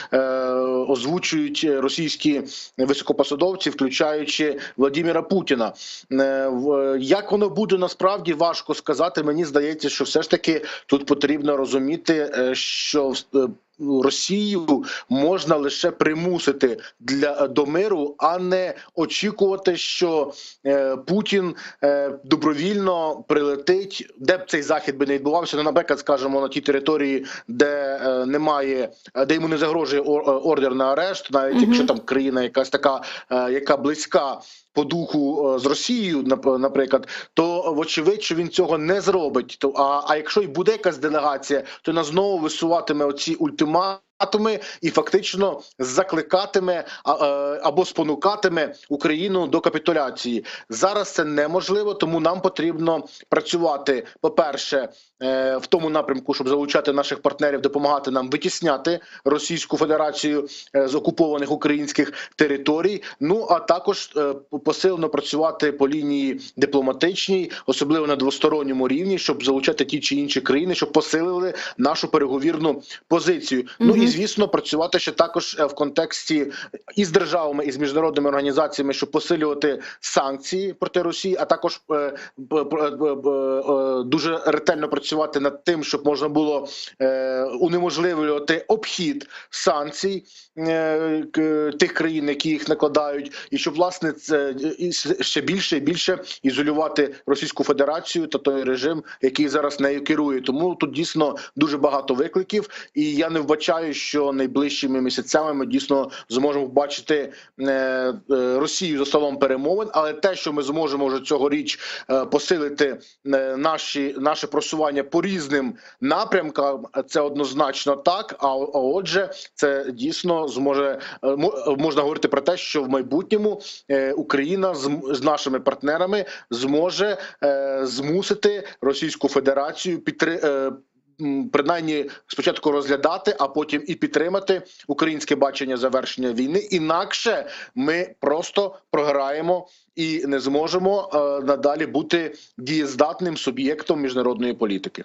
озвучують російські високопосадовці, включаючи Владимира Путіна. Як воно буде насправді, важко сказати. Мені здається, що все ж таки тут потрібно розуміти, що Росію можна лише примусити до миру, а не очікувати, що Путін добровільно прилетить, де б цей захід би не відбувався, наприклад, скажімо, на тій території, де немає, де йому не загрожує ордер на арешт, навіть якщо там країна якась така, яка близька по духу з Росією, наприклад, то вочевидь, що він цього не зробить. А якщо й буде якась делегація, то вона знову висуватиме оці ультиматуми і фактично закликатиме або спонукатиме Україну до капітуляції. Зараз це неможливо, тому нам потрібно працювати, по-перше, в тому напрямку, щоб залучати наших партнерів, допомагати нам витісняти Російську Федерацію з окупованих українських територій, а також посилено працювати по лінії дипломатичній, особливо на двосторонньому рівні, щоб залучати ті чи інші країни, щоб посилили нашу переговірну позицію. І І, звісно, працювати ще також в контексті із державами, і з міжнародними організаціями, щоб посилювати санкції проти Росії, а також дуже ретельно працювати над тим, щоб можна було унеможливлювати обхід санкцій тих країн, які їх накладають, і щоб, власне, це ще більше і більше ізолювати Російську Федерацію та той режим, який зараз нею керує. Тому тут дійсно дуже багато викликів, і я не вбачаю, що найближчими місяцями ми дійсно зможемо побачити Росію за столом перемовин, але те, що ми зможемо вже цьогоріч посилити наше просування по різним напрямкам, це однозначно так, а отже, це дійсно можна говорити про те, що в майбутньому Україна з нашими партнерами зможе змусити Російську Федерацію принаймні спочатку розглядати, а потім і підтримати українське бачення завершення війни. Інакше ми просто програємо і не зможемо надалі бути дієздатним суб'єктом міжнародної політики.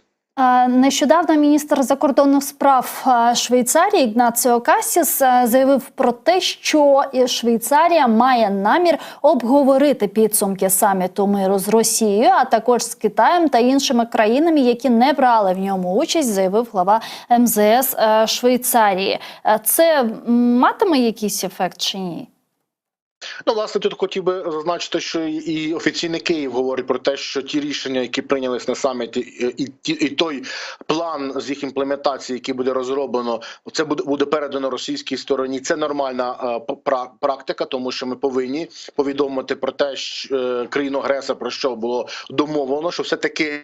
Нещодавно міністр закордонних справ Швейцарії Ігнаціо Кассіс заявив про те, що Швейцарія має намір обговорити підсумки саміту миру з Росією, а також з Китаєм та іншими країнами, які не брали в ньому участь, заявив глава МЗС Швейцарії. Це матиме якийсь ефект чи ні? Ну, власне, тут хотів би зазначити, що і офіційний Київ говорить про те, що ті рішення, які прийнялись на саміті, і той план з їх імплементації, який буде розроблено, це буде передано російській стороні. Це нормальна практика, тому що ми повинні повідомити про те, що країну-агресор, про що було домовлено, що все-таки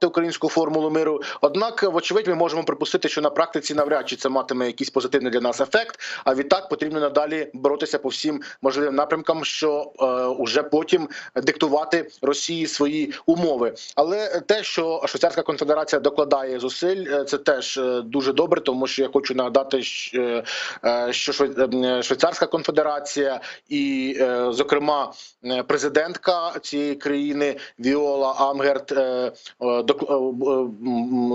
українську формулу миру. Однак, вочевидь, ми можемо припустити, що на практиці навряд чи це матиме якийсь позитивний для нас ефект, а відтак потрібно надалі боротися по всім можливим напрямкам, що уже потім диктувати Росії свої умови. Але те, що Швейцарська конфедерація докладає зусиль, це теж дуже добре, тому що я хочу нагадати, що Швейцарська конфедерація і, зокрема, президентка цієї країни Віола Амгерт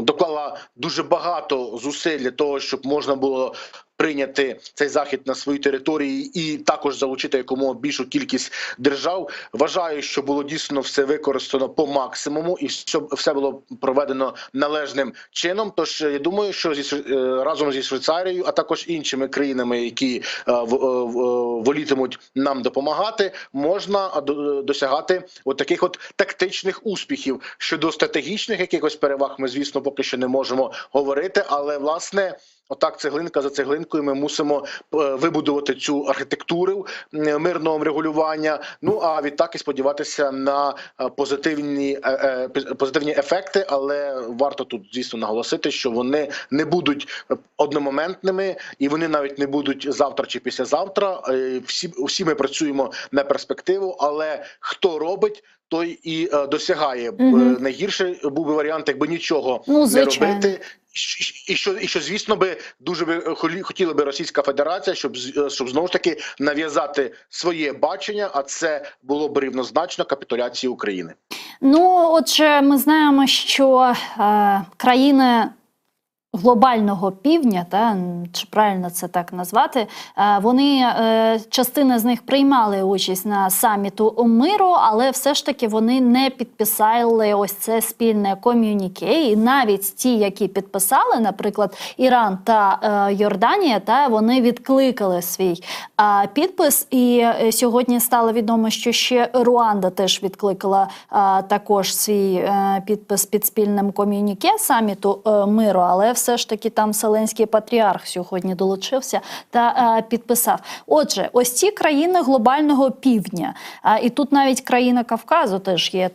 доклала дуже багато зусиль для того, щоб можна було прийняти цей захід на своїй території і також залучити якомога більшу кількість держав. Вважаю, що було дійсно все використано по максимуму і все було проведено належним чином. Тож я думаю, що разом зі Швейцарією, а також іншими країнами, які волітимуть нам допомагати, можна досягати от таких от тактичних успіхів. Щодо стратегічних якихось переваг ми, звісно, поки що не можемо говорити, але, власне, отак, цеглинка за цеглинкою ми мусимо вибудувати цю архітектуру мирного врегулювання, ну а відтак і сподіватися на позитивні ефекти, але варто тут, звісно, наголосити, що вони не будуть одномоментними і вони навіть не будуть завтра чи післязавтра. Всі ми працюємо на перспективу, але хто робить, той і досягає. Найгірший був би варіант, якби нічого не робити. І що, звісно, дуже хотіла би Російська Федерація, щоб знову ж таки нав'язати своє бачення, а це було б рівнозначно капітуляції України. Ну, отже, ми знаємо, що країни глобального півдня, чи правильно це так назвати, вони, частина з них приймали участь на саміту миру, але все ж таки вони не підписали ось це спільне ком'юніке. І навіть ті, які підписали, наприклад, Іран та Йорданія, вони відкликали свій підпис. І сьогодні стало відомо, що ще Руанда теж відкликала також свій підпис під спільним ком'юніке саміту миру, але все ж таки там Вселенський патріарх сьогодні долучився та підписав. Отже, ось ці країни глобального півдня, і тут навіть країна Кавказу теж є,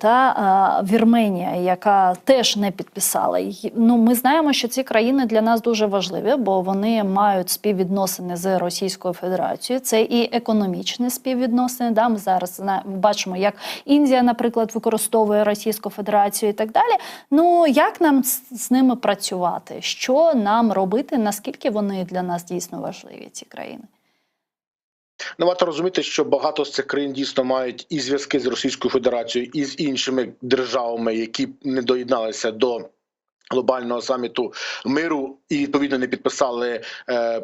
Вірменія, яка теж не підписала. Ну, ми знаємо, що ці країни для нас дуже важливі, бо вони мають співвідносини з Російською Федерацією. Це і економічні співвідносини. Ми зараз бачимо, як Індія, наприклад, використовує Російську Федерацію і так далі. Ну, як нам з ними працювати? Що нам робити? Наскільки вони для нас дійсно важливі, ці країни? Ну, варто розуміти, що багато з цих країн дійсно мають і зв'язки з Російською Федерацією, і з іншими державами, які не доєдналися до глобального саміту миру і відповідно не підписали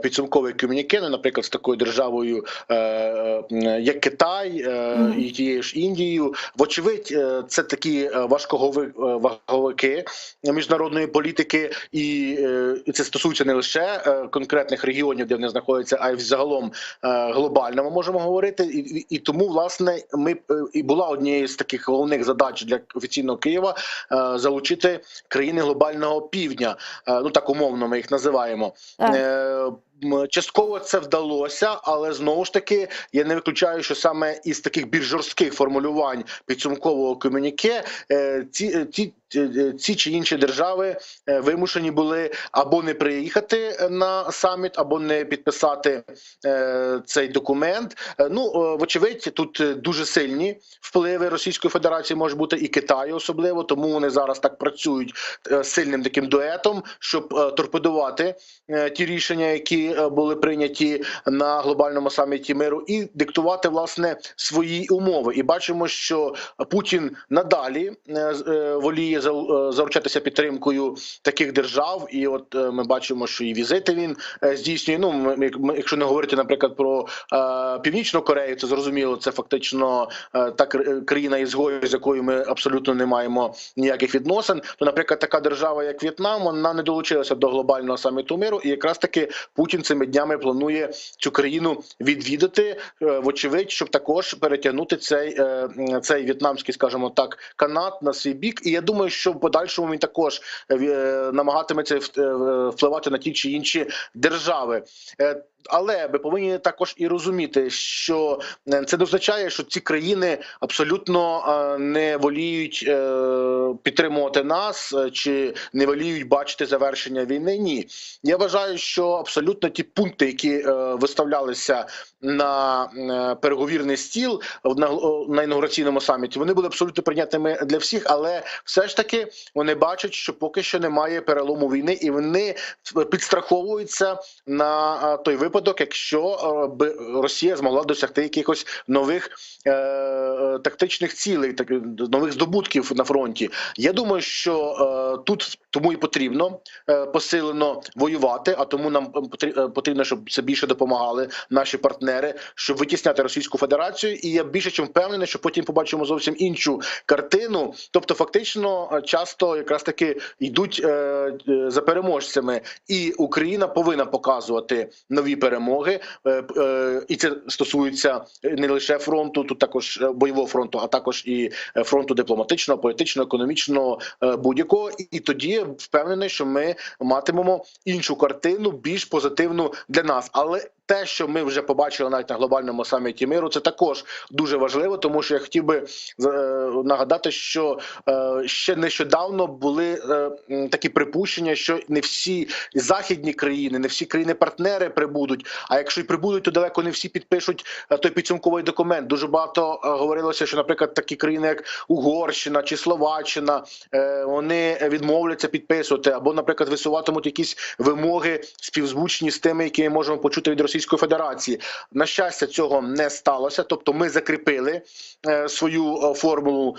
підсумковий комюніке, наприклад, з такою державою, як Китай і тією ж Індією. Вочевидь, це такі важковики міжнародної політики, і це стосується не лише конкретних регіонів, де вони знаходяться, а й взагалом глобально ми можемо говорити. І тому, власне, і була однією з таких головних задач для офіційного Києва залучити країни глобального півдня, ну так умовно ми їх називаємо. Частково це вдалося, але знову ж таки я не виключаю, що саме із таких більш жорстких формулювань підсумкового комюніке ці чи інші держави вимушені були або не приїхати на саміт, або не підписати цей документ. Ну, вочевидь, тут дуже сильні впливи Російської Федерації може бути і Китаю особливо, тому вони зараз так працюють сильним таким дуетом, щоб торпедувати ті рішення, які були прийняті на глобальному саміті миру, і диктувати, власне, свої умови. І бачимо, що Путін надалі воліє заручатися підтримкою таких держав, і от ми бачимо, що і візити він здійснює. Ну, якщо не говорити, наприклад, про Північну Корею, це зрозуміло, це фактично та країна-ізгой, з якою ми абсолютно не маємо ніяких відносин. То, наприклад, така держава, як В'єтнам, вона не долучилася до глобального саміту миру, і якраз таки Путін цими днями планує цю країну відвідати, вочевидь, щоб також перетягнути цей в'єтнамський, скажімо так, канат на свій бік. І я думаю, що в подальшому він також намагатиметься впливати на ті чи інші держави. Але ми повинні також і розуміти, що це не означає, що ці країни абсолютно не воліють підтримувати нас чи не воліють бачити завершення війни. Ні. Я вважаю, що абсолютно ті пункти, які виставлялися на переговірний стіл на інаугураційному саміті, вони були абсолютно прийнятними для всіх, але все ж таки вони бачать, що поки що немає перелому війни, і вони підстраховуються на той випадок, якщо Росія змогла досягти якихось нових тактичних цілей, нових здобутків на фронті. Я думаю, що тут тому і потрібно посилено воювати, а тому нам потрібно, щоб це більше допомагали наші партнери, щоб витісняти Російську Федерацію. І я більше чим впевнений, що потім побачимо зовсім іншу картину. Тобто фактично часто якраз таки йдуть за переможцями. І Україна повинна показувати нові перемоги. І це стосується не лише фронту, тут також бойового фронту, а також і фронту дипломатичного, політичного, економічного, будь-якого. І тоді впевнений, що ми матимемо іншу картину, більш позитивну для нас. Але те, що ми вже побачили навіть на глобальному саміті миру, це також дуже важливо, тому що я хотів би нагадати, що ще нещодавно були такі припущення, що не всі західні країни, не всі країни-партнери прибудуть, а якщо й прибудуть, то далеко не всі підпишуть той підсумковий документ. Дуже багато говорилося, що, наприклад, такі країни, як Угорщина чи Словаччина, вони відмовляться підписувати, або, наприклад, висуватимуть якісь вимоги співзвучні з тими, які ми можемо почути від Російської Федерації. На щастя, цього не сталося. Тобто ми закріпили свою формулу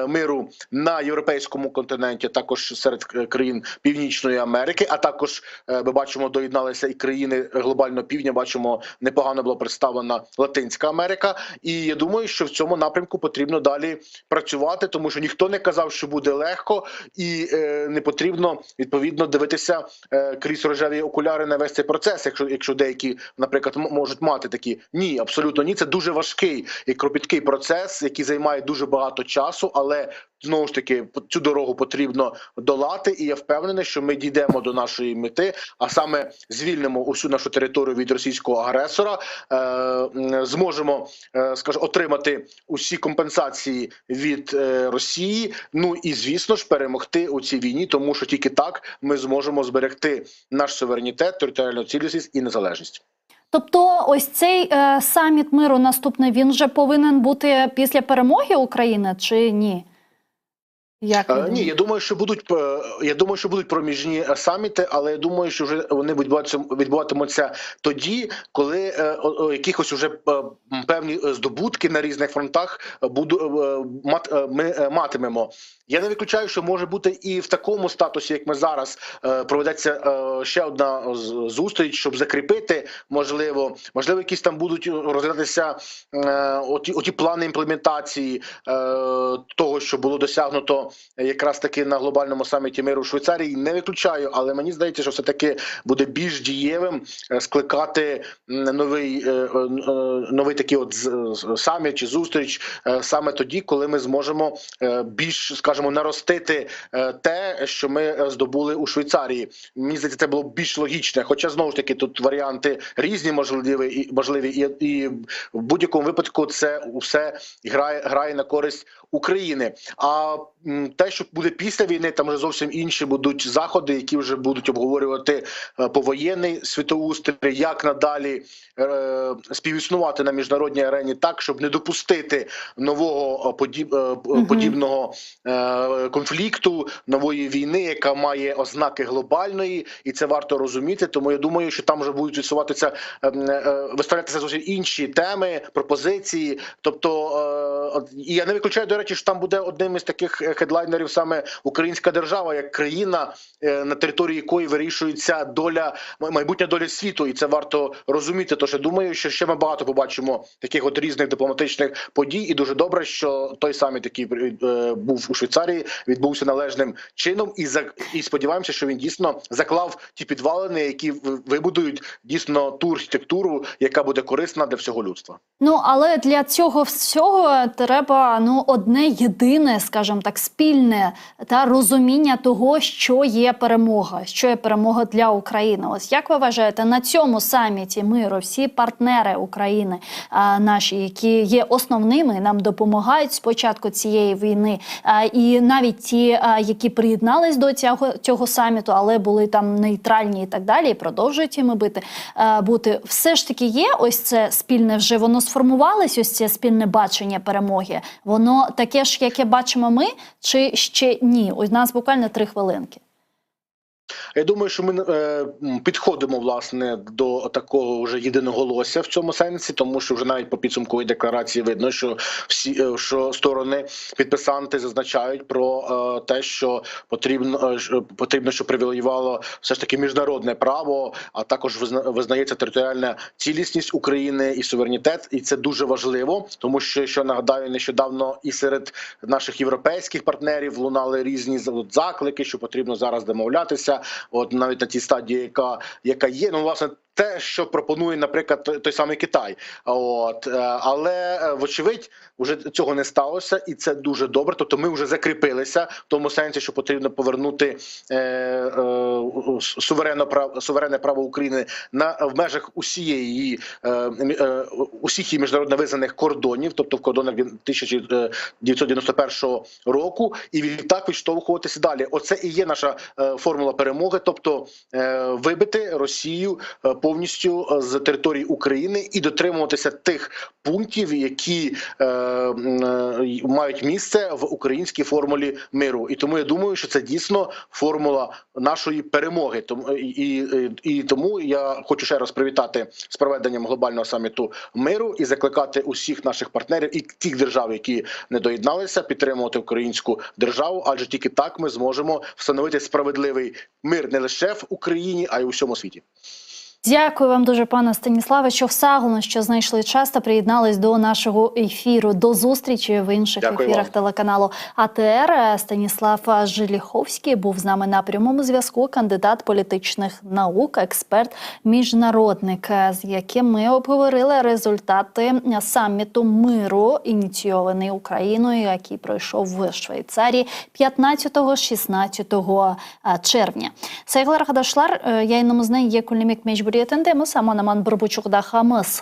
миру на європейському континенті, також серед країн Північної Америки, а також ми бачимо, доєдналися і країни глобального півдня, бачимо, непогано була представлена Латинська Америка. І я думаю, що в цьому напрямку потрібно далі працювати, тому що ніхто не казав, що буде легко, і не потрібно, відповідно, дивитися крізь рожеві окуляри на весь цей процес, якщо деякі, наприклад, можуть мати такі. Ні, абсолютно ні. Це дуже важкий і кропіткий процес, який займає дуже багато часу, але знову ж таки цю дорогу потрібно долати, і я впевнений, що ми дійдемо до нашої мети, а саме звільнимо усю нашу територію від російського агресора, зможемо, скажімо, отримати усі компенсації від Росії, ну і, звісно ж, перемогти у цій війні, тому що тільки так ми зможемо зберегти наш суверенітет, територіальну цілісність і незалежність. Тобто ось цей саміт миру наступний, він вже повинен бути після перемоги України чи ні? Як ви Ні, думаєте? я думаю, що будуть проміжні саміти, але я думаю, що вже вони відбуватимуться тоді, коли якихось уже певні здобутки на різних фронтах ми матимемо. Я не виключаю, що може бути і в такому статусі, як ми зараз, проведеться ще одна зустріч, щоб закріпити, можливо, якісь там будуть розглядатися оті плани імплементації того, що було досягнуто якраз таки на глобальному саміті миру в Швейцарії. Не виключаю, але мені здається, що все-таки буде більш дієвим скликати новий такий от саміт чи зустріч саме тоді, коли ми зможемо більш, скажімо, наростити те, що ми здобули у Швейцарії. Мені здається, це було більш логічне, хоча, знову ж таки, тут варіанти різні можливі і в будь-якому випадку це усе грає на користь України. А те, що буде після війни, там вже зовсім інші будуть заходи, які вже будуть обговорювати повоєнний світоустрій, як надалі співіснувати на міжнародній арені так, щоб не допустити нового подібного конфлікту, нової війни, яка має ознаки глобальної, і це варто розуміти. Тому я думаю, що там вже будуть виставлятися зовсім інші теми, пропозиції. Тобто, і я не виключаю, до речі, що там буде одним із таких хедлайнерів саме українська держава, як країна, на території якої вирішується майбутня доля світу, і це варто розуміти. Тож я думаю, що ще ми багато побачимо таких от різних дипломатичних подій, і дуже добре, що той саміт, який був у Швейцарії, відбувся належним чином, і сподіваємося, що він дійсно заклав ті підвалини, які вибудують дійсно ту архітектуру, яка буде корисна для всього людства. Але для цього всього треба одне єдине, скажімо так, спільне та розуміння того, що є перемога для України. Ось як ви вважаєте, на цьому саміті миру всі партнери України наші, які є основними, нам допомагають з початку цієї війни, і навіть ті, які приєднались до цього саміту, але були там нейтральні і так далі, і продовжують їм бути, все ж таки є ось це спільне вже, воно сформувалось, ось це спільне бачення перемоги? Воно таке ж, яке бачимо ми, чи ще ні? У нас буквально 3 хвилинки. Я думаю, що ми підходимо, власне, до такого вже єдиноголосся в цьому сенсі, тому що вже навіть по підсумковій декларації видно, що сторони підписанти зазначають про те, що потрібно, щоб привілеювало все ж таки міжнародне право, а також визнається територіальна цілісність України і суверенітет, і це дуже важливо, тому що нагадаю, нещодавно і серед наших європейських партнерів лунали різні заклики, що потрібно зараз домовлятися. От навіть на тій стадії, яка є, власне, те, що пропонує, наприклад, той самий Китай. Але, вочевидь, вже цього не сталося, і це дуже добре. Тобто ми вже закріпилися в тому сенсі, що потрібно повернути суверенне право України в межах усіх її міжнародно визнаних кордонів, тобто в кордонах 1991 року, і відтак відштовхуватися далі. Оце і є наша формула перемоги, тобто вибити Росію повністю з території України і дотримуватися тих пунктів, які мають місце в українській формулі миру. І тому я думаю, що це дійсно формула нашої перемоги. Тому я хочу ще раз привітати з проведенням глобального саміту миру і закликати усіх наших партнерів і тих держав, які не доєдналися, підтримувати українську державу, адже тільки так ми зможемо встановити справедливий мир не лише в Україні, а й у всьому світі. Дякую вам дуже, пане Станіславе, що знайшли час та приєднались до нашого ефіру. До зустрічі в інших ефірах телеканалу АТР. Станіслав Желіховський був з нами на прямому зв'язку, кандидат політичних наук, експерт, міжнародник, з яким ми обговорили результати саміту миру, ініційований Україною, який пройшов в Швейцарії 15-16 червня. Saygılar arkadaşlar, yayınımızın yekunlu mecbur көретіндеміз, аман-аман бір бұчуғдағымыз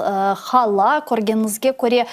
хала көргеніңізге көре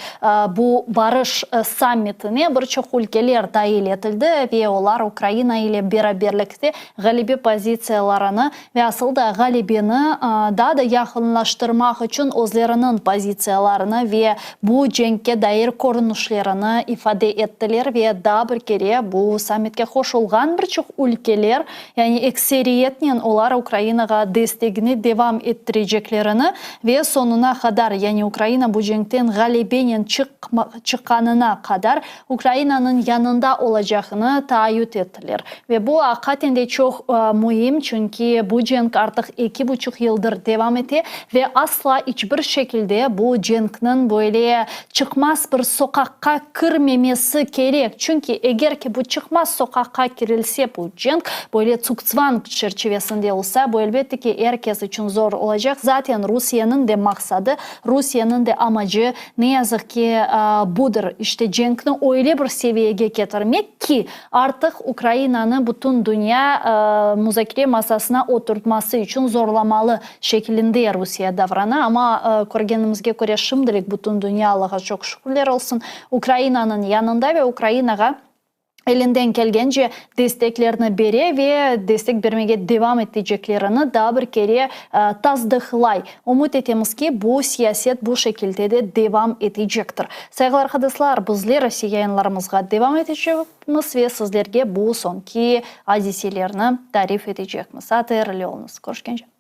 бұл барыш саммитіне бірчоқ өлкелер дайыл етілді ве олар Украина ile бераберлікте ғалибе позицияларыны ве асылда ғалибені да яқынлаштырмақ үшін өзлерінің позицияларыны ве бұл женге дайыр көрінішілеріні ифаде еттілер ве да бір кере бұл саммитке қошылған бірчоқ өлкелер, яғни эксериетнен олар Украинаға дестегіні девам еттірежеклеріні ве сонына қадар, яғни Украина бұл жеңтен ғалибенен шыққанына қадар Украинаның янында олажақыны таайют еттілер. Ве бұл ақатенде чоқ мұйым, чүнки бұл женг артық 2,5 yıldır devam ете ve asla hiçbir şekilde bu cenknin böyle çıkmaz bir sokakka kirmemesi gerek. Çünkü eğer ki bu çıkmaz sokakka girilse bu cenk böyle Tsuktsvan çerçevesinde olsa bu elbette ki herkes için zor olacak. Zaten Rusya'nın da maksadı, Rusya'nın da amacı ne yazık ki budur. İşte cenkni öyle bir seviyeye getirmek ki artık Ukrayna'nın bütün dünya müzakere masasına oturtması için zorlamalı şeklinde Rusya davranı. Ama көргенімізге көре şimdilik bütün dünyalığa çok şükürler olsun. Ukrayna'nın yanında ve Ukrayna'ga elinden gelgence desteklerini bere ve destek vermeye devam edeceklerini daha bir kere tasdiqlay. Umut etemiz ki bu siyaset bu şekilde de devam edecektir. Saygılar arkadaşlar, bizler Rusya yayınlarımızga devam edeceğimiz ve sizlerge bu sonki hadiselerini tarif edeceğimiz. Hatırlı olunuz. Görüşkence.